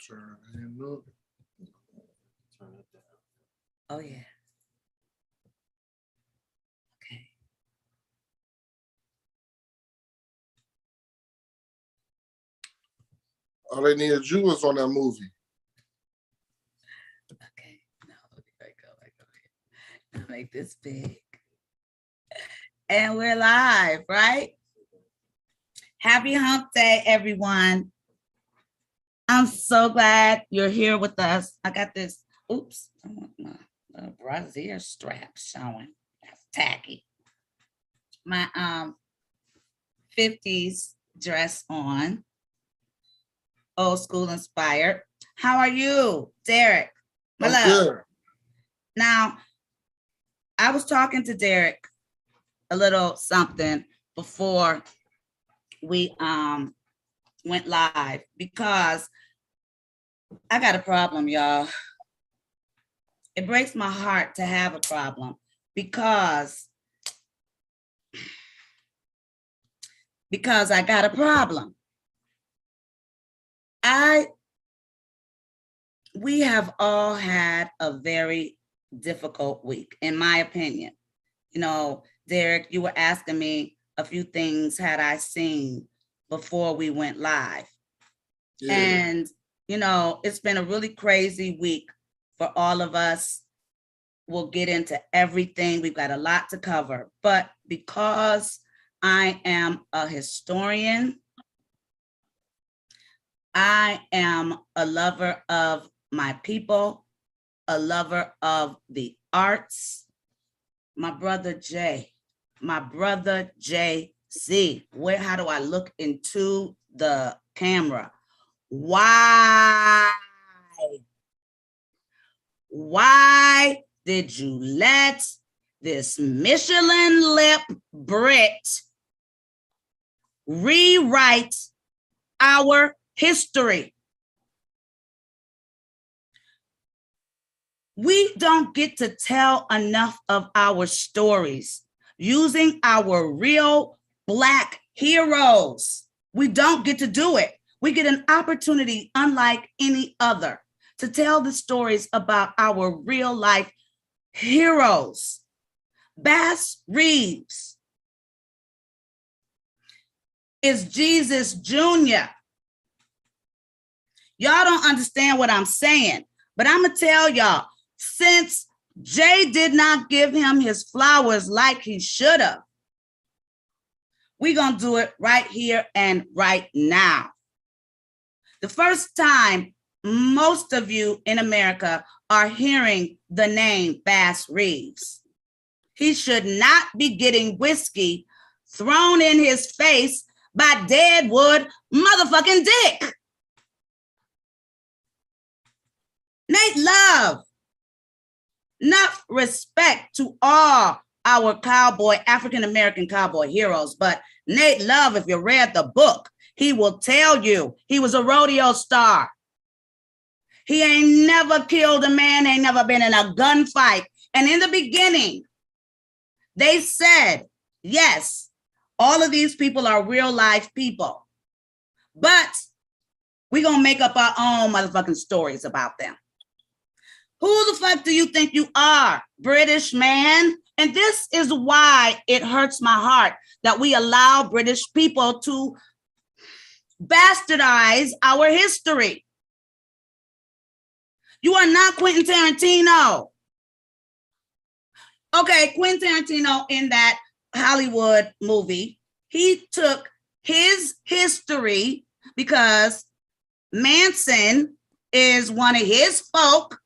Turn it up. Turn it down. Oh, yeah. Okay. All they needed you was on that movie. Okay. No, let me go. I'll make this big. And we're live, right? Happy Hump Day, everyone. I'm so glad you're here with us. I got this, oops, I want my brassiere strap showing. That's tacky. My 50s dress on. Old school inspired. How are you, Derek? My I'm love. good. Now, I was talking to Derek a little something before we went live because I got a problem, y'all. It breaks my heart to have a problem because I got a problem. We have all had a very difficult week, in my opinion. You know, Derek, you were asking me a few things had I seen before we went live. Yeah. And, you know, it's been a really crazy week for all of us. We'll get into everything. We've got a lot to cover, but because I am a historian, I am a lover of my people, a lover of the arts. My brother JC, how do I look into the camera? Why did you let this Michelin lip Brit rewrite our history? We don't get to tell enough of our stories using our real Black heroes. We don't get to do it. We get an opportunity unlike any other to tell the stories about our real life heroes. Bass Reeves is Jesus Jr. Y'all don't understand what I'm saying, but I'm gonna tell y'all, since Jay did not give him his flowers like he should have, we're gonna do it right here and right now. The first time most of you in America are hearing the name Bass Reeves. He should not be getting whiskey thrown in his face by Deadwood motherfucking Dick. Nate Love. Enough respect to all our African-American cowboy heroes, but Nate Love, if you read the book, he will tell you he was a rodeo star. He ain't never killed a man, ain't never been in a gunfight. And in the beginning, they said, yes, all of these people are real life people, but we're gonna make up our own motherfucking stories about them. Who the fuck do you think you are, British man? And this is why it hurts my heart that we allow British people to bastardize our history. You are not Quentin Tarantino. Okay, Quentin Tarantino in that Hollywood movie, he took his history because Manson is one of his folk,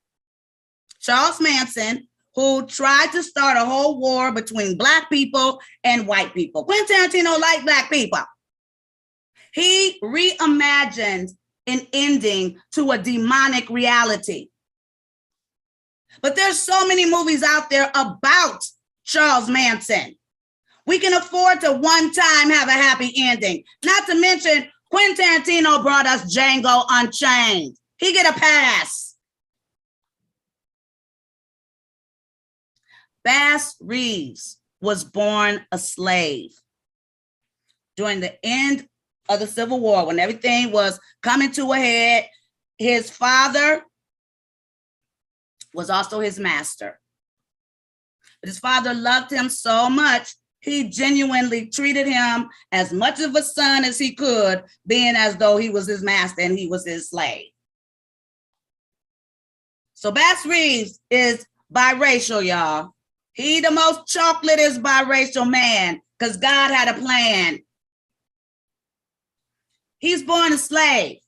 Charles Manson, who tried to start a whole war between Black people and white people. Quentin Tarantino liked Black people. He reimagined an ending to a demonic reality. But there's so many movies out there about Charles Manson. We can afford to one time have a happy ending. Not to mention, Quentin Tarantino brought us Django Unchained. He get a pass. Bass Reeves was born a slave. During the end of the Civil War, when everything was coming to a head, his father was also his master. But his father loved him so much, he genuinely treated him as much of a son as he could, being as though he was his master and he was his slave. So Bass Reeves is biracial, y'all. He the most chocolatest biracial man because God had a plan. He's born a slave.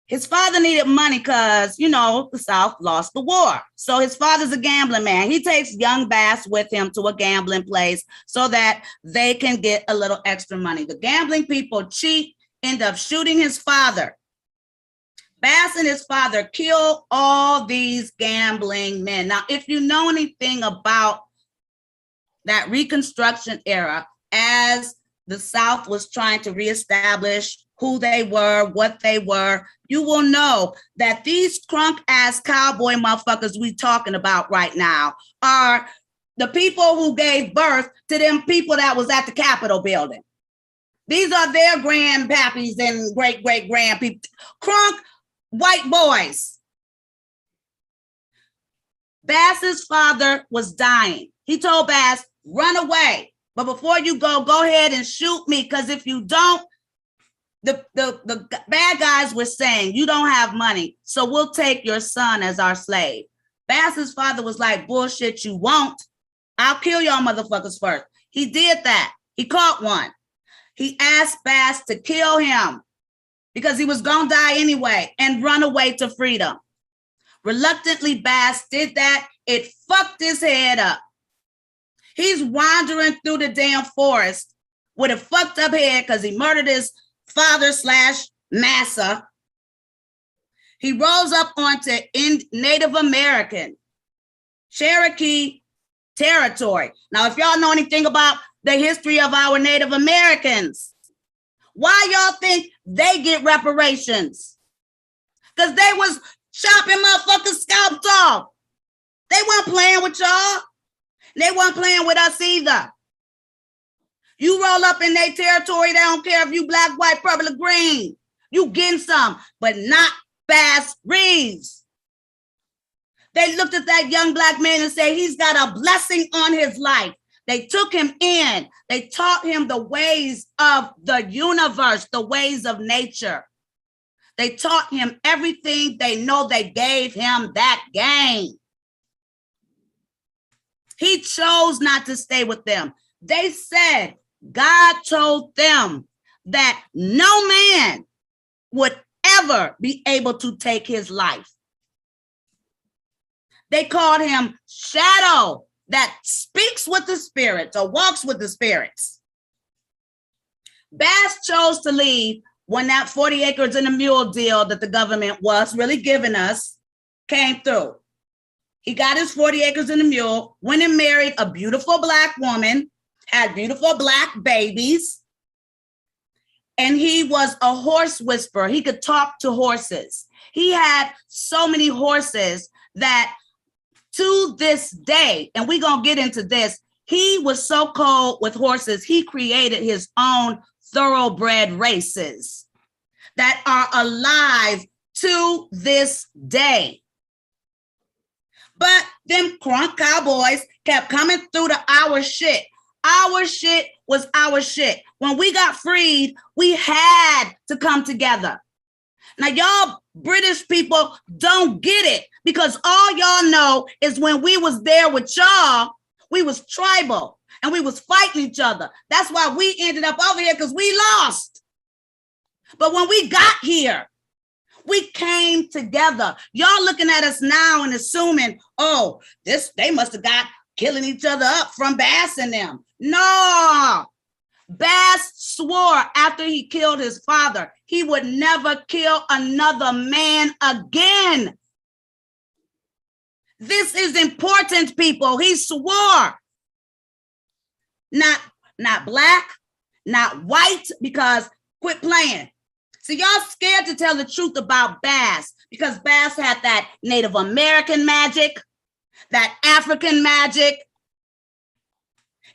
His father needed money because, you know, the South lost the war. So his father's a gambling man. He takes young Bass with him to a gambling place so that they can get a little extra money. The gambling people cheat, end up shooting his father. Bass and his father kill all these gambling men. Now, if you know anything about that Reconstruction era, as the South was trying to reestablish who they were, what they were, you will know that these crunk ass cowboy motherfuckers we talking about right now are the people who gave birth to them people that was at the Capitol building. These are their grandpappies and great-great-grandpeople. Crunk white boys. Bass's father was dying. He told Bass, run away. But before you go ahead and shoot me, because if you don't, the bad guys were saying, you don't have money, so we'll take your son as our slave. Bass's father was like, bullshit, you won't. I'll kill y'all motherfuckers first. He did that. He caught one. He asked Bass to kill him because he was going to die anyway and run away to freedom. Reluctantly, Bass did that. It fucked his head up. He's wandering through the damn forest with a fucked up head because he murdered his father / massa. He rolls up onto Native American Cherokee territory. Now, if y'all know anything about the history of our Native Americans, why y'all think they get reparations? Because they was chopping motherfuckers' scalps off. They weren't playing with y'all. They weren't playing with us either. You roll up in their territory, they don't care if you black, white, purple, or green. You getting some, but not Bass Reeves. They looked at that young black man and said, he's got a blessing on his life. They took him in. They taught him the ways of the universe, the ways of nature. They taught him everything they know. They gave him that game. He chose not to stay with them. They said God told them that no man would ever be able to take his life. They called him Shadow, that speaks with the spirits or walks with the spirits. Bass chose to leave when that 40 acres and a mule deal that the government was really giving us came through. He got his 40 acres and a mule, went and married a beautiful black woman, had beautiful black babies, and he was a horse whisperer. He could talk to horses. He had so many horses that to this day, and we're going to get into this, he was so cold with horses, he created his own thoroughbred races that are alive to this day. But them crunk cowboys kept coming through to our shit. Our shit was our shit. When we got freed, we had to come together. Now, y'all British people don't get it because all y'all know is when we was there with y'all, we was tribal and we was fighting each other. That's why we ended up over here because we lost. But when we got here, we came together. Y'all looking at us now and assuming, oh, they must have got killing each other up from Bass and them. No. Bass swore after he killed his father, he would never kill another man again. This is important, people. He swore. Not black, not white, because quit playing. See, y'all scared to tell the truth about Bass because Bass had that Native American magic, that African magic,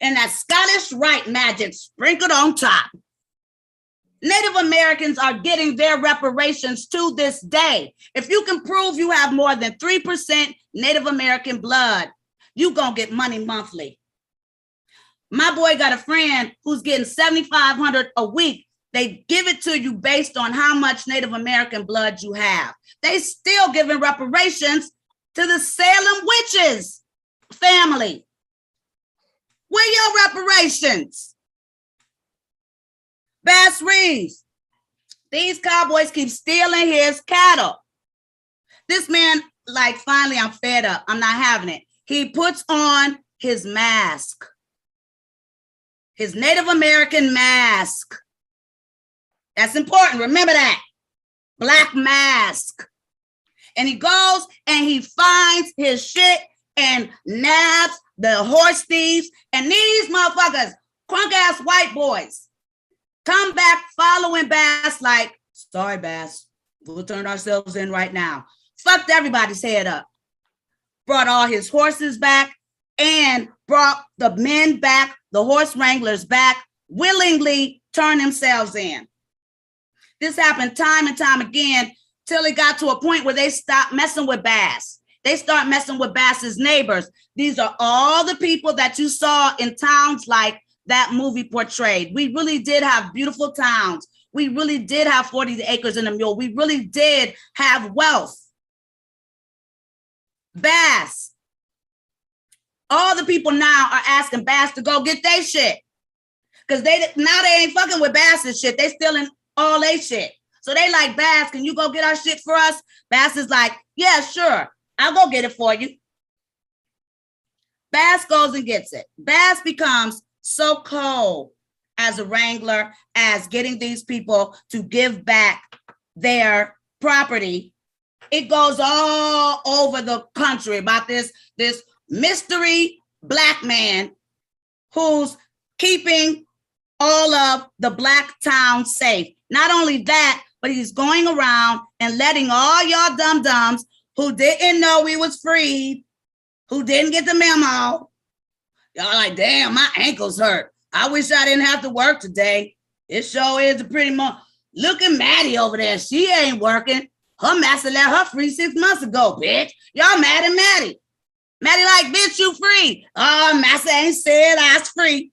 and that Scottish Rite magic sprinkled on top. Native Americans are getting their reparations to this day. If you can prove you have more than 3% Native American blood, you gonna get money monthly. My boy got a friend who's getting $7,500 a week. They give it to you based on how much Native American blood you have. They still giving reparations to the Salem witches family. Where your reparations? Bass Reeves, these cowboys keep stealing his cattle. This man, like, finally, I'm fed up. I'm not having it. He puts on his mask, his Native American mask. That's important. Remember that. Black mask. And he goes and he finds his shit and nabs the horse thieves. And these motherfuckers, crunk ass white boys, come back following Bass like, sorry, Bass, we'll turn ourselves in right now. Fucked everybody's head up. Brought all his horses back and brought the men back, the horse wranglers back, willingly turned themselves in. This happened time and time again till it got to a point where they stopped messing with Bass. They start messing with Bass's neighbors. These are all the people that you saw in towns like that movie portrayed. We really did have beautiful towns. We really did have 40 acres and a mule. We really did have wealth. Bass. All the people now are asking Bass to go get their shit. Because they ain't fucking with Bass's shit. They stealing all their shit. So they like, Bass, can you go get our shit for us? Bass is like, yeah, sure. I'll go get it for you. Bass goes and gets it. Bass becomes so cold as a wrangler, as getting these people to give back their property. It goes all over the country about this mystery Black man who's keeping all of the Black towns safe. Not only that, but he's going around and letting all y'all dum-dums who didn't know we was freed, who didn't get the memo. Y'all like, damn, my ankles hurt. I wish I didn't have to work today. It sure is a pretty much. Look at Maddie over there. She ain't working. Her master let her free 6 months ago, bitch. Y'all mad at Maddie. Maddie like, bitch, you free. Oh, master ain't said I was free.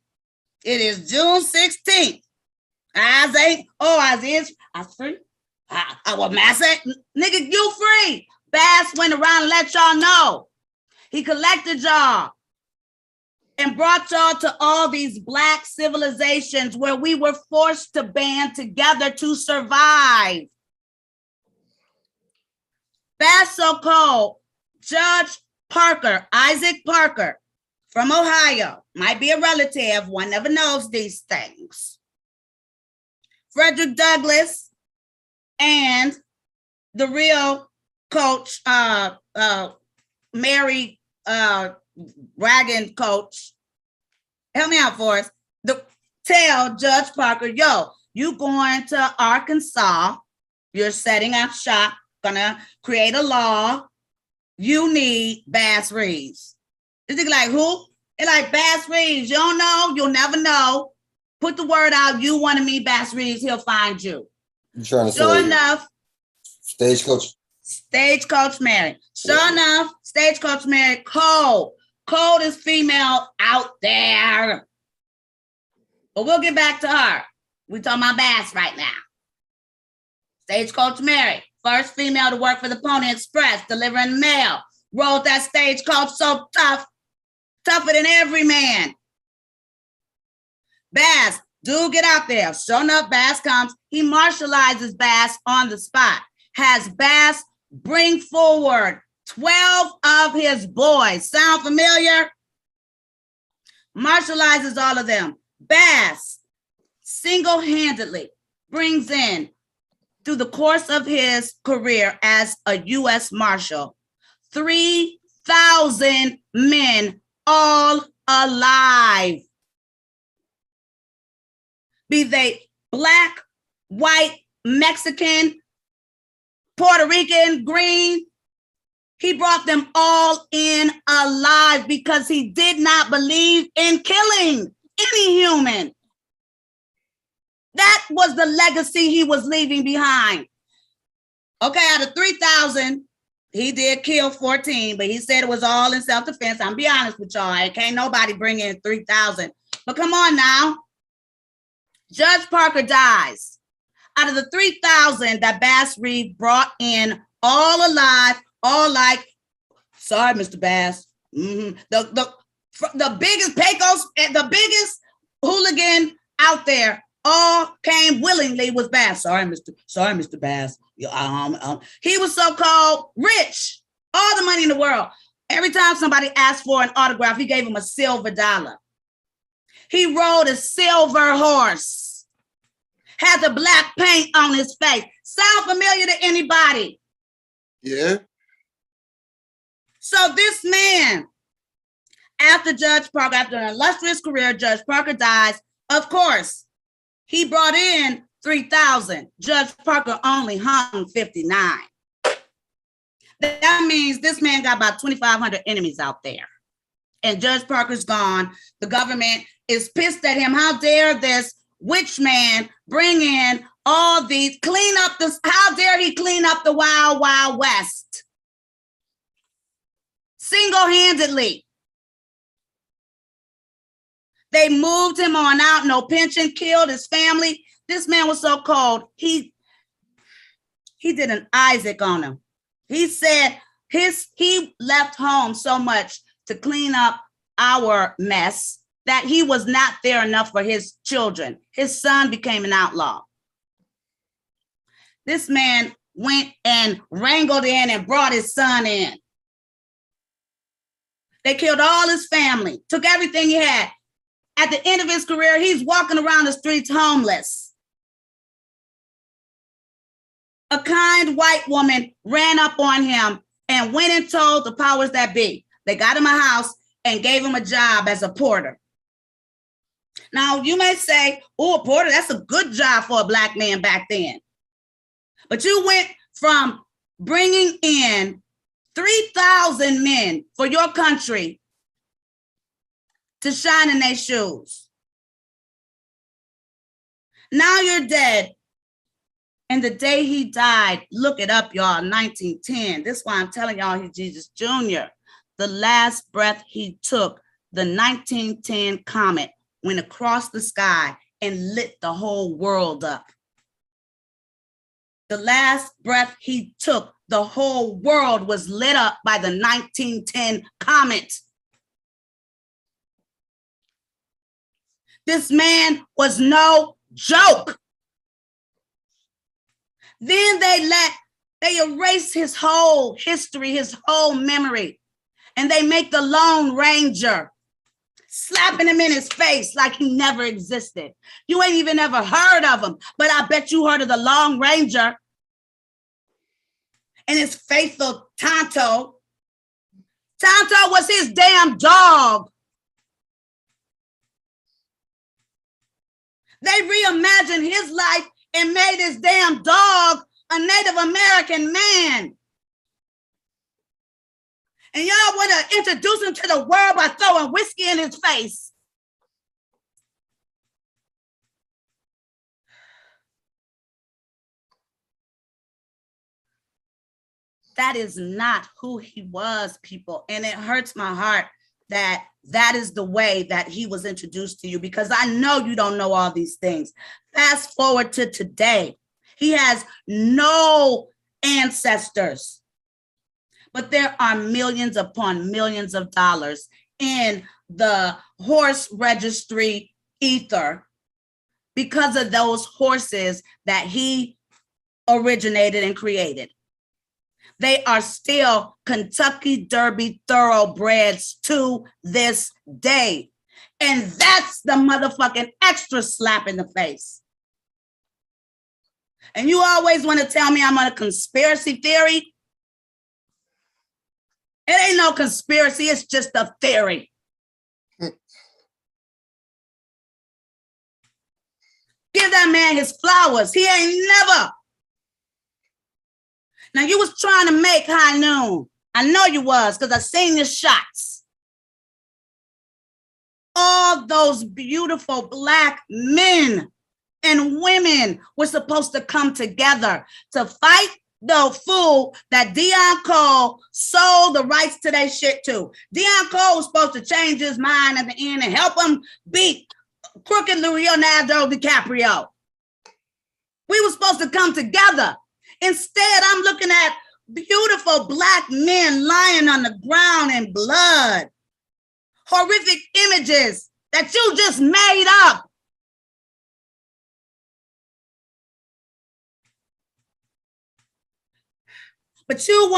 It is June 16th. I was free. I was master. Nigga, you free. Bass went around and let y'all know. He collected y'all and brought y'all to all these Black civilizations where we were forced to band together to survive. Bass so cold, Judge Parker, Isaac Parker from Ohio, might be a relative, one never knows these things. Frederick Douglass and the real coach, Mary Wagon coach, help me out for us. Tell Judge Parker, yo, you going to Arkansas, you're setting up shop, gonna create a law, you need Bass Reeves. Is it like who? It's like Bass Reeves, you don't know, you'll never know. Put the word out, you want to meet Bass Reeves, he'll find you. You trying to Sure say enough. Stagecoach Mary. Sure enough, Stagecoach Mary, coldest female out there. But we'll get back to her. We're talking about Bass right now. Stagecoach Mary, first female to work for the Pony Express, delivering mail. Rode that stagecoach so tough, tougher than every man. Bass, dude, get out there. Sure enough, Bass comes. He marshalizes Bass on the spot. Has Bass bring forward 12 of his boys. Sound familiar? Marshalizes all of them. Bass single-handedly brings in, through the course of his career as a U.S. Marshal, 3,000 men, all alive. Be they Black, white, Mexican, Puerto Rican, green. He brought them all in alive because he did not believe in killing any human. That was the legacy he was leaving behind. Okay, out of 3,000, he did kill 14, but he said it was all in self-defense. I'm be honest with y'all. I can't nobody bring in 3,000. But come on now. Judge Parker dies. Out of the 3,000 that Bass Reeves brought in, all alive, all like, sorry, Mr. Bass. The biggest Pecos, the biggest hooligan out there, all came willingly was Bass. Sorry, Mr. Bass. He was so-called rich, all the money in the world. Every time somebody asked for an autograph, he gave him a silver dollar. He rode a silver horse, had the black paint on his face. Sound familiar to anybody? Yeah. So this man, after Judge Parker, after an illustrious career, Judge Parker dies. Of course, he brought in 3,000. Judge Parker only hung 59. That means this man got about 2,500 enemies out there. And Judge Parker's gone. The government is pissed at him. How dare this witch man bring in all these, how dare he clean up the Wild Wild West? Single-handedly. They moved him on out, no pension, killed his family. This man was so cold, he did an Isaac on him. He said he left home so much to clean up our mess that he was not there enough for his children. His son became an outlaw. This man went and wrangled in and brought his son in. They killed all his family, took everything he had. At the end of his career, he's walking around the streets homeless. A kind white woman ran up on him and went and told the powers that be. They got him a house and gave him a job as a porter. Now, you may say, oh, a porter, that's a good job for a black man back then. But you went from bringing in 3,000 men for your country to shine in their shoes. Now you're dead. And the day he died, look it up, y'all, 1910. This is why I'm telling y'all he's Jesus Jr. The last breath he took, the 1910 comet went across the sky and lit the whole world up. The last breath he took, the whole world was lit up by the 1910 comet. This man was no joke. Then they erase his whole history, his whole memory, and they make the Lone Ranger, slapping him in his face like he never existed. You ain't even ever heard of him, but I bet you heard of the Lone Ranger and his faithful Tonto. Tonto was his damn dog. They reimagined his life and made his damn dog a Native American man. And y'all want to introduce him to the world by throwing whiskey in his face. That is not who he was, people. And it hurts my heart that that is the way that he was introduced to you, because I know you don't know all these things. Fast forward to today. He has no ancestors, but there are millions upon millions of dollars in the horse registry ether because of those horses that he originated and created. They are still Kentucky Derby thoroughbreds to this day. And that's the motherfucking extra slap in the face. And you always want to tell me I'm on a conspiracy theory. It ain't no conspiracy, it's just a theory. Give that man his flowers. He ain't never. Now, you was trying to make high noon. I know you was, because I seen your shots. All those beautiful black men and women were supposed to come together to fight the fool that Deion Cole sold the rights to that shit to. Deion Cole was supposed to change his mind at the end and help him beat crooked Leonardo DiCaprio. We were supposed to come together. Instead, I'm looking at beautiful Black men lying on the ground in blood. Horrific images that you just made up. But you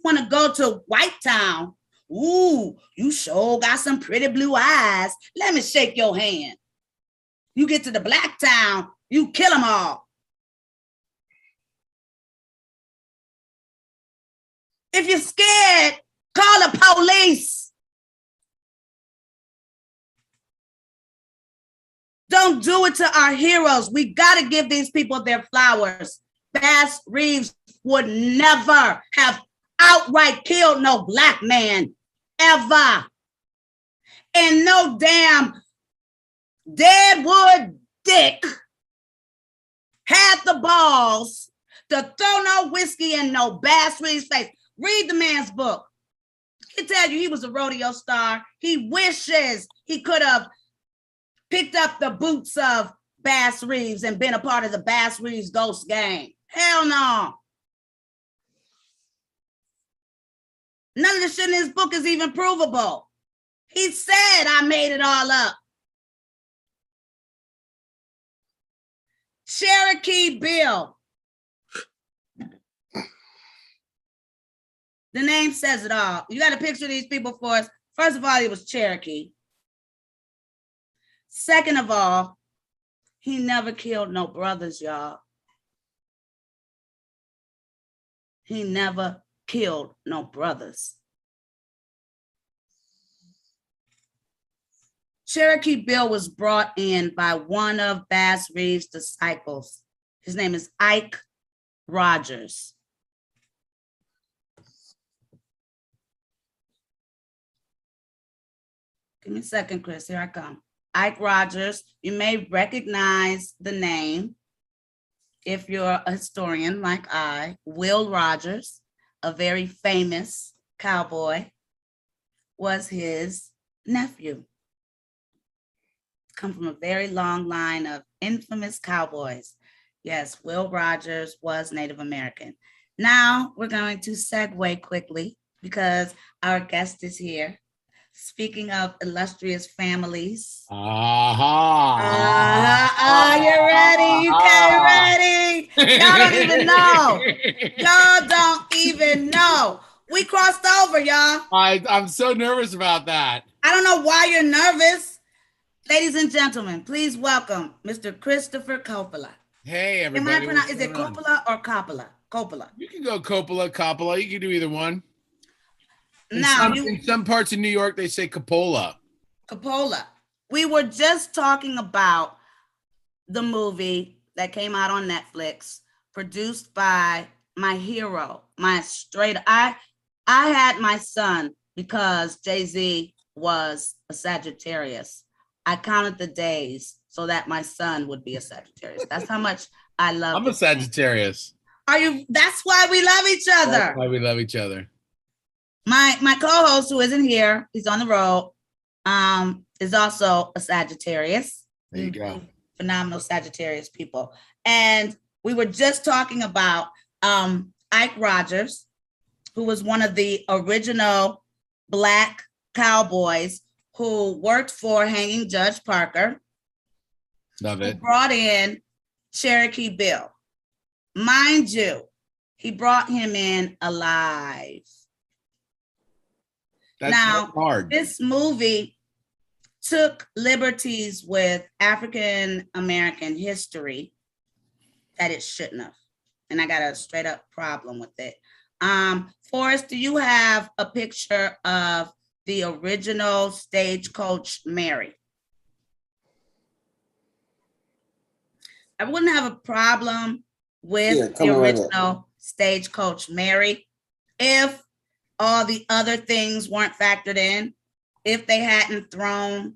wanna go to White Town. Ooh, you sure got some pretty blue eyes. Let me shake your hand. You get to the Black Town, you kill them all. If you're scared, call the police. Don't do it to our heroes. We got to give these people their flowers. Bass Reeves would never have outright killed no Black man, ever. And no damn Deadwood Dick had the balls to throw no whiskey in no Bass Reeves' face. Read the man's book. He tell you he was a rodeo star. He wishes he could have picked up the boots of Bass Reeves and been a part of the Bass Reeves Ghost Gang. Hell no. None of the shit in his book is even provable. He said, I made it all up. Cherokee Bill. The name says it all. You got to picture these people for us. First of all, he was Cherokee. Second of all, he never killed no brothers, y'all. He never killed no brothers. Cherokee Bill was brought in by one of Bass Reeves' disciples. His name is Ike Rogers. Give me a second, Chris. Here I come. Ike Rogers. You may recognize the name if you're a historian like I. Will Rogers, a very famous cowboy, was his nephew. Come from a very long line of infamous cowboys. Yes, Will Rogers was Native American. Now we're going to segue quickly because our guest is here. Speaking of illustrious families. You ready? You came ready? Y'all don't even know. Y'all don't even know. We crossed over, y'all. I'm so nervous about that. I don't know why you're nervous. Ladies and gentlemen, please welcome Mr. Christopher Coppola. Hey, everybody. Is it Coppola or Coppola? Coppola. You can go Coppola. You can do either one. In some parts of New York, they say Coppola. Coppola. We were just talking about the movie that came out on Netflix, produced by my hero, I had my son because Jay-Z was a Sagittarius. I counted the days so that my son would be a Sagittarius. That's how much I love him. I'm a Sagittarius. Are you? That's why we love each other. That's why we love each other. My co-host, who isn't here, he's on the road, is also a Sagittarius. There you go. Phenomenal Sagittarius people. And we were just talking about Ike Rogers, who was one of the original Black cowboys who worked for hanging Judge Parker. Love it. Who brought in Cherokee Bill. Mind you, he brought him in alive. That's now, hard. This movie took liberties with African American history that it shouldn't have. And I got a straight up problem with it. Forrest, do you have a picture of the original Stagecoach Mary? I wouldn't have a problem with the original Stagecoach Mary if all the other things weren't factored in, if they hadn't thrown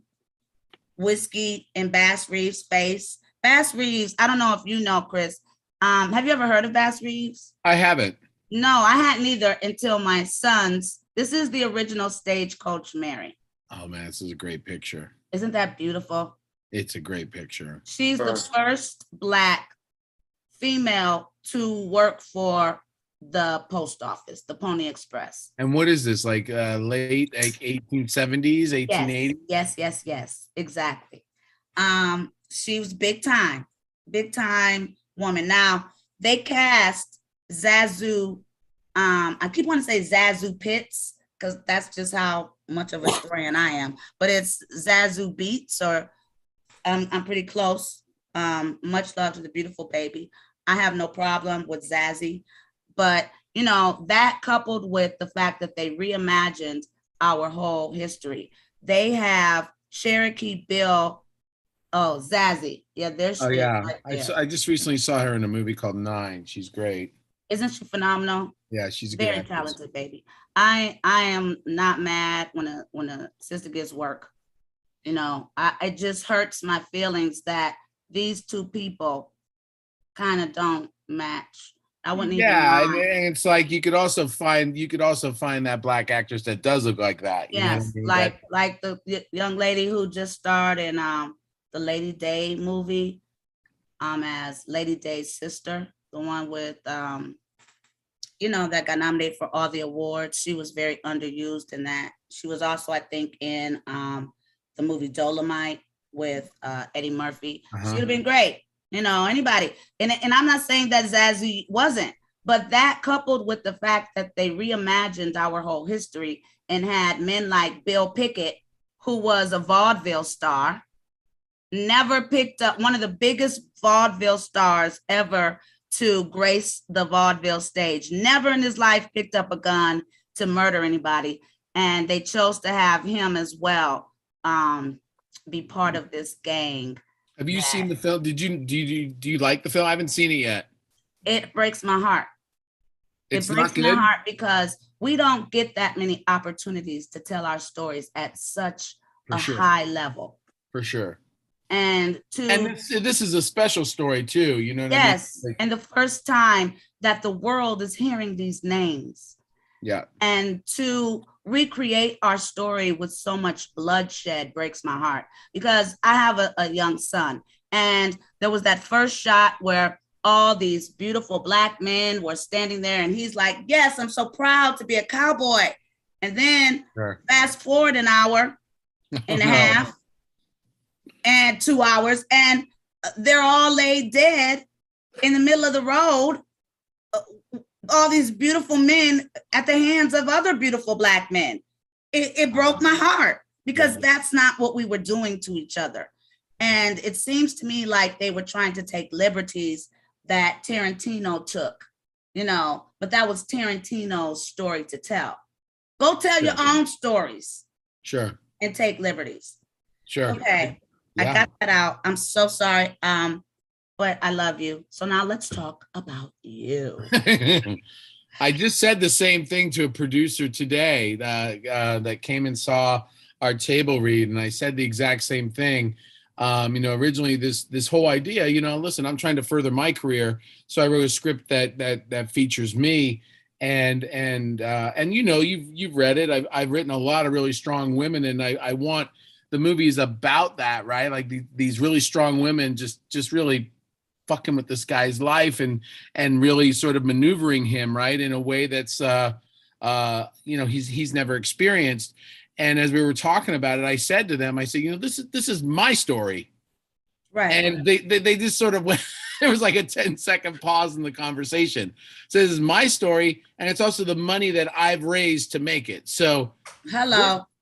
whiskey in Bass Reeves' face Bass Reeves, I don't know if you know, Chris. Have you ever heard of Bass Reeves? I haven't. No, I hadn't either until my sons. This is the original Stagecoach Mary. Oh man, this is a great picture. Isn't that beautiful? It's a great picture. She's the first Black female to work for the post office, the Pony Express. And what is this, like late like 1870s, 1880s? Yes, exactly. She was big time woman. Now they cast Zazu. I keep wanting to say Zazu Pitts because that's just how much of a historian I am. But it's Zazu Beats, or I'm pretty close. Much love to the beautiful baby. I have no problem with Zazie, but you know, that coupled with the fact that they reimagined our whole history. They have Cherokee Bill. Oh, Zazie. Yeah, there's. Oh yeah, right I just recently saw her in a movie called Nine. She's great. Isn't she phenomenal? Yeah, she's a very good talented baby. I am not mad when a sister gets work. You know, it just hurts my feelings that these two people kind of don't match. I wouldn't even mind. And it's like you could also find that Black actress that does look like that. Yes, you know what I mean? like the young lady who just starred in the Lady Day movie, as Lady Day's sister, the one with you know, that got nominated for all the awards. She was very underused in that. She was also, I think, in the movie Dolomite with Eddie Murphy. She would have been great. You know, anybody. And I'm not saying that Zazie wasn't, but that coupled with the fact that they reimagined our whole history and had men like Bill Pickett, who was a vaudeville star, never picked up, one of the biggest vaudeville stars ever to grace the vaudeville stage, never in his life picked up a gun to murder anybody. And they chose to have him as well be part of this gang. Have you seen the film? Do you like the film? I haven't seen it yet. It breaks my heart. It breaks my heart because we don't get that many opportunities to tell our stories at such a high level. For sure. And this is a special story too, you know what I mean? Like, and the first time that the world is hearing these names. Yeah. And to recreate our story with so much bloodshed breaks my heart because I have a young son, and there was that first shot where all these beautiful Black men were standing there and he's like, yes, I'm so proud to be a cowboy. And then fast forward an hour and a half and 2 hours, and they're all laid dead in the middle of the road. All these beautiful men at the hands of other beautiful Black men. It broke my heart because that's not what we were doing to each other. And it seems to me like they were trying to take liberties that Tarantino took, you know, but that was Tarantino's story to tell. Go tell your own stories. Sure. And take liberties. Sure. Okay. Yeah. I got that out. I'm so sorry. But I love you. So now let's talk about you. I just said the same thing to a producer today that came and saw our table read, and I said the exact same thing. You know, originally this whole idea, you know, listen, I'm trying to further my career, so I wrote a script that features me, and you know, you've read it. I've written a lot of really strong women, and I want the movie is about that, right? Like these really strong women just really fucking with this guy's life and really sort of maneuvering him, right, in a way that's you know, he's never experienced. And as we were talking about it, I said to them, I said, you know, this is my story. Right. And they just sort of went, there was like a 10-second pause in the conversation. So this is my story, and it's also the money that I've raised to make it. So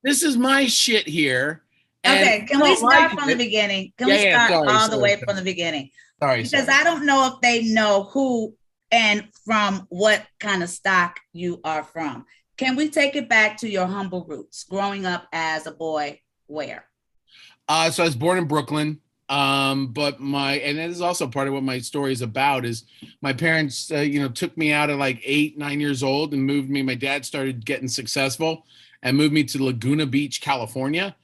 this is my shit here. Okay, can we start from the beginning? Can we start all the way from the beginning? Sorry. Because I don't know if they know who and from what kind of stock you are from. Can we take it back to your humble roots, growing up as a boy where? So I was born in Brooklyn, but and it is also part of what my story is about, is my parents, you know, took me out at like 8, 9 years old and moved me. My dad started getting successful and moved me to Laguna Beach, California,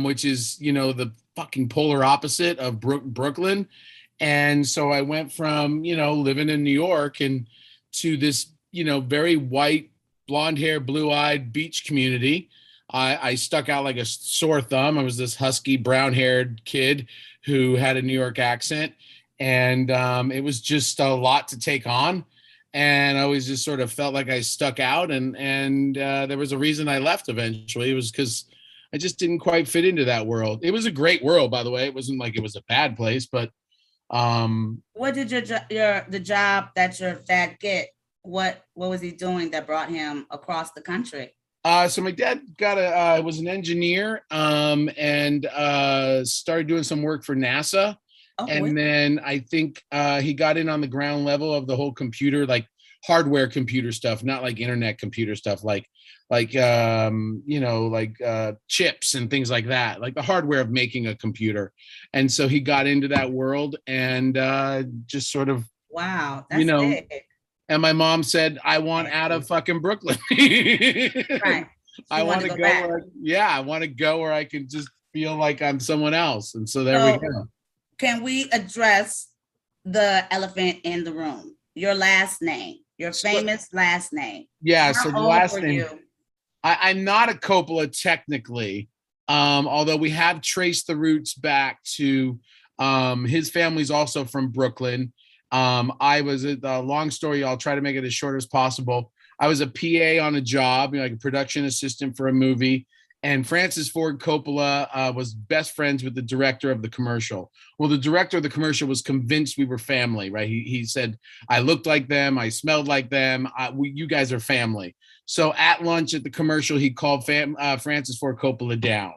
which is, you know, the fucking polar opposite of Brooklyn. And so I went from, living in New York and to this, very white, blonde hair, blue eyed beach community. I stuck out like a sore thumb. I was this husky, brown haired kid who had a New York accent. And it was just a lot to take on. And I always just sort of felt like I stuck out. And there was a reason I left eventually. It was because I just didn't quite fit into that world. It was a great world, by the way. It wasn't like it was a bad place, but what did the job that your dad get? What was he doing that brought him across the country? So my dad was an engineer and started doing some work for NASA. Oh, and then I think he got in on the ground level of the whole computer, like hardware computer stuff, not like internet computer stuff, like chips and things like that, like the hardware of making a computer. And so he got into that world and just sort of, wow, that's big. And my mom said, I want out of fucking Brooklyn. Right. I want to go I want to go where I can just feel like I'm someone else. And so there we go. Can we address the elephant in the room? Your last name, your famous last name. Yeah. How so the old last were name, you? I'm not a Coppola technically, although we have traced the roots back to his family's also from Brooklyn. I was a long story. I'll try to make it as short as possible. I was a PA on a job, like a production assistant for a movie. And Francis Ford Coppola was best friends with the director of the commercial. Well, the director of the commercial was convinced we were family, right? He said, I looked like them. I smelled like them. You guys are family. So at lunch at the commercial, he called Francis Ford Coppola down.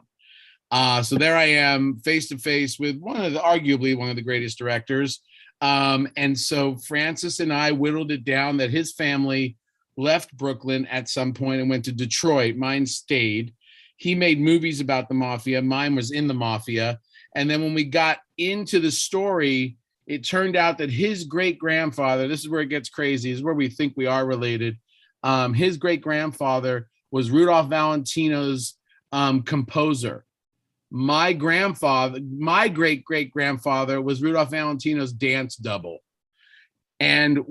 So there I am face to face with arguably one of the greatest directors. And so Francis and I whittled it down that his family left Brooklyn at some point and went to Detroit. Mine stayed. He made movies about the mafia. Mine was in the mafia. And then when we got into the story, it turned out that his great-grandfather, this is where it gets crazy, this is where we think we are related. His great-grandfather was Rudolph Valentino's composer. My great-great-grandfather was Rudolph Valentino's dance double. And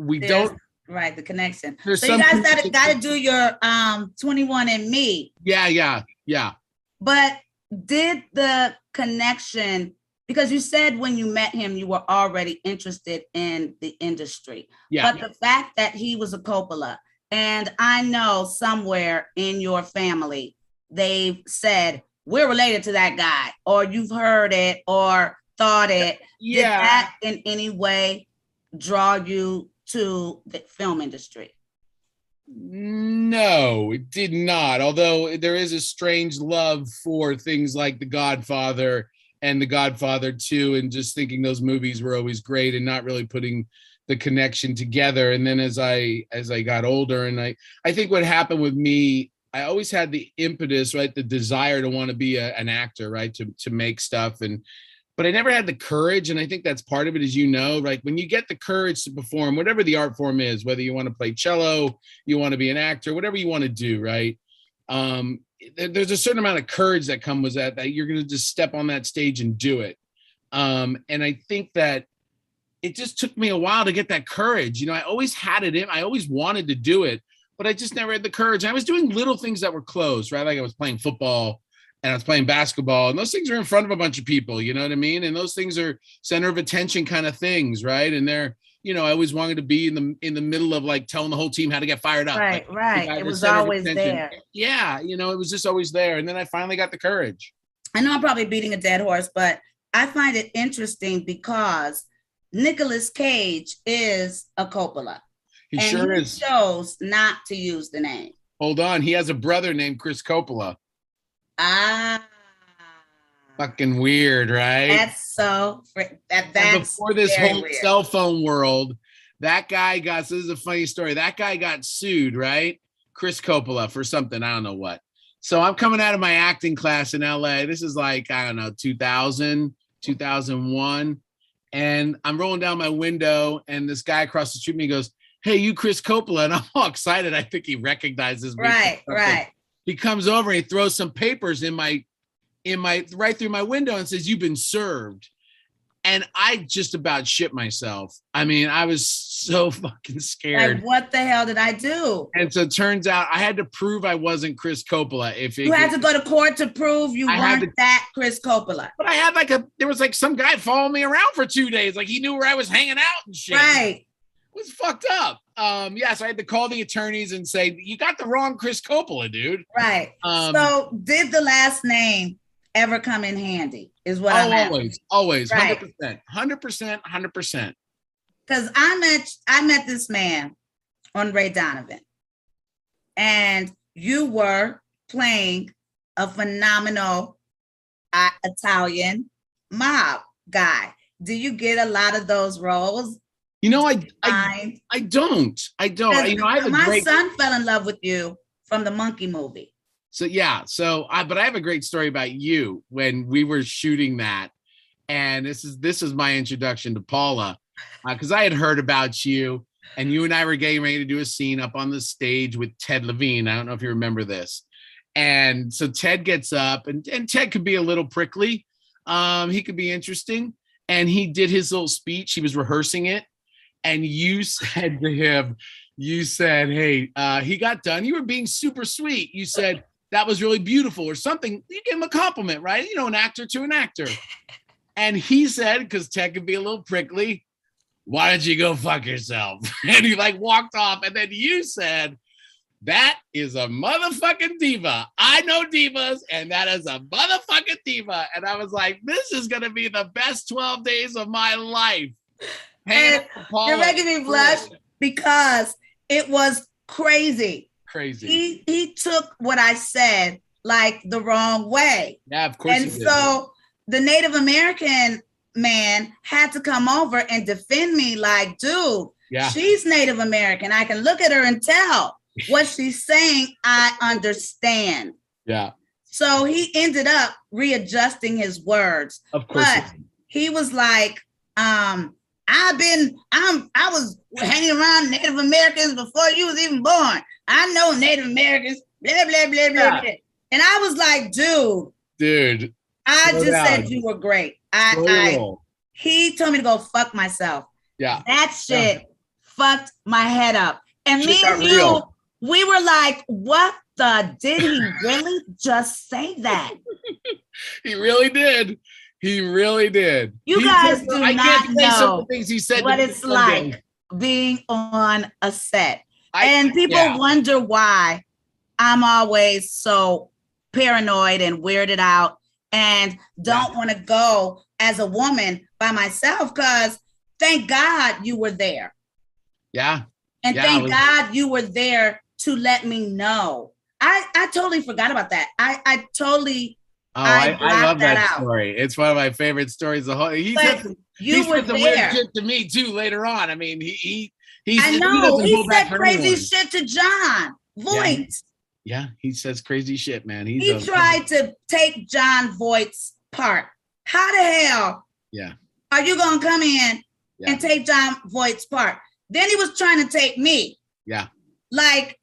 right, the connection. So you guys got to do your 21andMe. Yeah. But did the connection, because you said when you met him, you were already interested in the industry. Yeah. But the fact that he was a Coppola, and I know somewhere in your family, they've said, we're related to that guy, or you've heard it or thought it. Yeah. Did that in any way draw you to the film industry? No, it did not. Although there is a strange love for things like The Godfather and The Godfather 2, and just thinking those movies were always great and not really putting the connection together. And then as I got older, and I think what happened with me, I always had the impetus, right? The desire to want to be an actor, right? To make stuff. But I never had the courage. And I think that's part of it, as you know, like when you get the courage to perform, whatever the art form is, whether you want to play cello, you want to be an actor, whatever you want to do, right? There's a certain amount of courage that comes with that you're going to just step on that stage and do it. And I think that it just took me a while to get that courage. I always had it in, I always wanted to do it, but I just never had the courage. I was doing little things that were close, right? Like I was playing football and I was playing basketball, and those things are in front of a bunch of people, you know what I mean? And those things are center of attention kind of things, right? And they're, I always wanted to be in the middle of like telling the whole team how to get fired up. Right, like, right. It was always there. Yeah, it was just always there. And then I finally got the courage. I know I'm probably beating a dead horse, but I find it interesting because Nicolas Cage is a Coppola. He sure is. Chose not to use the name. Hold on. He has a brother named Chris Coppola. Fucking weird, right? That's so that's before this whole weird. Cell phone world, that guy got, so this is a funny story. That guy got sued, right? Chris Coppola for something, I don't know what. So I'm coming out of my acting class in LA. This is like, I don't know, 2000, 2001. And I'm rolling down my window and this guy across the street from me goes, hey, you Chris Coppola. And I'm all excited. I think he recognizes me. Right. He comes over and he throws some papers in my right through my window and says, "You've been served." And I just about shit myself. I mean, I was so fucking scared. Like, what the hell did I do? And so it turns out I had to prove I wasn't Chris Coppola. You had to go to court to prove you weren't that Chris Coppola. But I had there was like some guy following me around for 2 days. Like he knew where I was hanging out and shit. Right. It was fucked up. Yeah, so I had to call the attorneys and say, "You got the wrong Chris Coppola, dude." Right. So did the last name ever come in handy? Is what I'm asking. Always, right. 100%. Because I met this man on Ray Donovan, and you were playing a phenomenal Italian mob guy. Do you get a lot of those roles? You know, I don't. You know, my son fell in love with you from the Monkey movie. So yeah, but I have a great story about you when we were shooting that, and this is my introduction to Paula, because I had heard about you, and you and I were getting ready to do a scene up on the stage with Ted Levine. I don't know if you remember this, and so Ted gets up, and Ted could be a little prickly, he could be interesting, and he did his little speech. He was rehearsing it, and you said to him, "Hey, he got done. You were being super sweet. You said." That was really beautiful or something. You give him a compliment, right? You know, an actor to an actor. And he said, because Ted could be a little prickly, "Why don't you go fuck yourself?" And he like walked off. And then you said, "That is a motherfucking diva. I know divas, and that is a motherfucking diva." And I was like, this is going to be the best 12 days of my life. And you're making me blush because it was crazy. He took what I said like the wrong way. Yeah, of course. And so the Native American man had to come over and defend me like, dude, she's Native American. I can look at her and tell what she's saying. I understand. Yeah. So he ended up readjusting his words. Of course. But he was like, I was hanging around Native Americans before you was even born. I know Native Americans, blah, blah, blah, blah, blah. And I was like, dude, I just said you were great. He told me to go fuck myself. Yeah. That shit fucked my head up. And me and you, we were like, what did he really just say that? He really did. You guys do not know what it's like being on a set. And people wonder why I'm always so paranoid and weirded out and don't want to go as a woman by myself, because thank God you were there. Yeah. And thank God you were there to let me know. I totally forgot about that. I totally I love that story. It's one of my favorite stories. He said some weird shit to me too later on. I mean, he said crazy shit to John Voight. Yeah, he says crazy shit, man. He tried to take John Voight's part. How the hell are you gonna come in and take John Voight's part? Then he was trying to take me. Yeah. Like,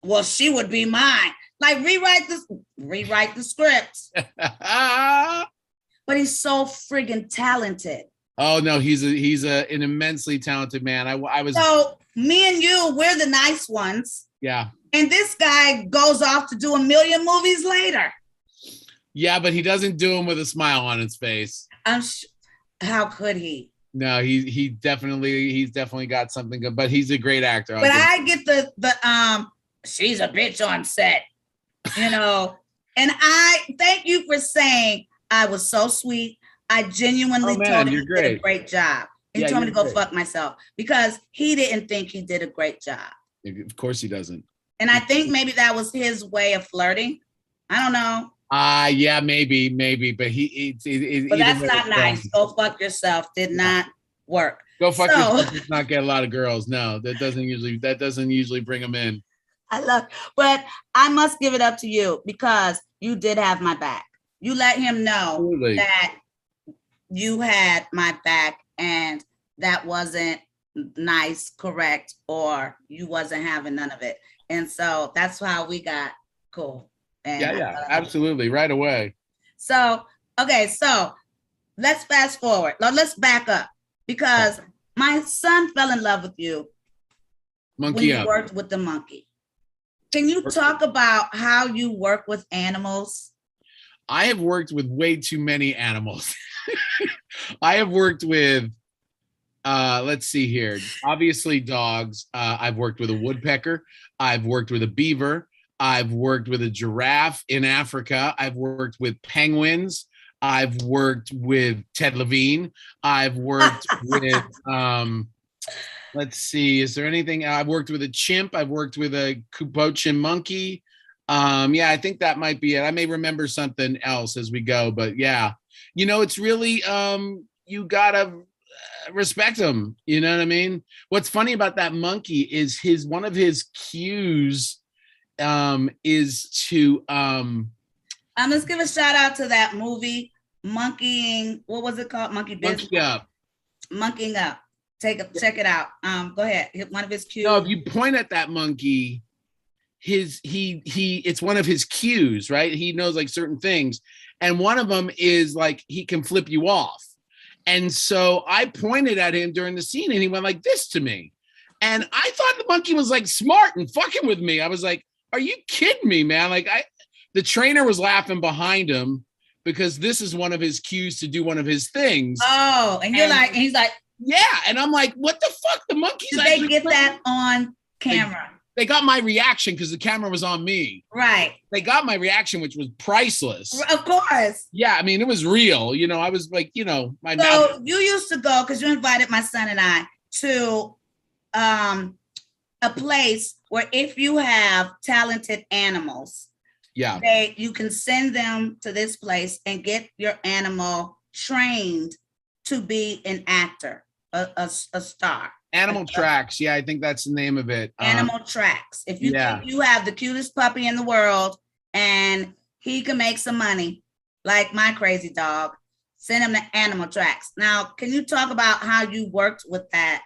well, she would be mine. Like, rewrite the scripts. But he's so friggin' talented. Oh no, he's an immensely talented man. I was. So me and you, we're the nice ones. Yeah. And this guy goes off to do a million movies later. Yeah, but he doesn't do them with a smile on his face. How could he? No, he's definitely got something good. But he's a great actor. But I get the she's a bitch on set, you know. And I thank you for saying I was so sweet. I genuinely told him he did a great job. He told me to go fuck myself because he didn't think he did a great job. Of course he doesn't. And I think maybe that was his way of flirting. I don't know. Yeah, maybe, but but that's not nice. Go fuck yourself. Did not work. Go fuck yourself. Does not get a lot of girls. No, that doesn't usually bring them in. But I must give it up to you because you did have my back. You let him know that you had my back and that wasn't nice, correct, or you wasn't having none of it. And so that's how we got cool. And yeah, absolutely. Right away. So, okay, so let's fast forward. Now, let's back up because my son fell in love with you when Monkey you up. worked with the monkey. Can you talk about how you work with animals? I have worked with way too many animals. I have worked with, let's see here, obviously dogs. I've worked with a woodpecker. I've worked with a beaver. I've worked with a giraffe in Africa. I've worked with penguins. I've worked with Ted Levine. I've worked with, let's see, is there anything? I've worked with a chimp. I've worked with a Kurupt monkey. Yeah, I think that might be it. I may remember something else as we go, but yeah, you know, it's really, you gotta respect him. You know what I mean? What's funny about that monkey is one of his cues is to Let's give a shout out to that movie, Monkeying. What was it called? Monkey Business. monkey up. Monkeying Up. Check it out. Go ahead. One of his cues. No, if you point at that monkey, it's one of his cues, right? He knows like certain things, and one of them is like he can flip you off. And so I pointed at him during the scene, and he went like this to me, and I thought the monkey was like smart and fucking with me. I was like, "Are you kidding me, man?" Like the trainer was laughing behind him because this is one of his cues to do one of his things. Oh, and he's like, yeah, and I'm like, what the fuck? The monkeys. Did they get that on camera? They got my reaction because the camera was on me. Right. They got my reaction, which was priceless. Of course. Yeah, I mean, it was real. You know, I was like, you know, my So mouth. you used to go, because you invited my son and I to a place where if you have talented animals, Yeah. you can send them to this place and get your animal trained to be an actor, a star. Animal Tracks. Yeah, I think that's the name of it. Animal Tracks. If you think you have the cutest puppy in the world and he can make some money, like my crazy dog, send him to Animal Tracks. Now, can you talk about how you worked with that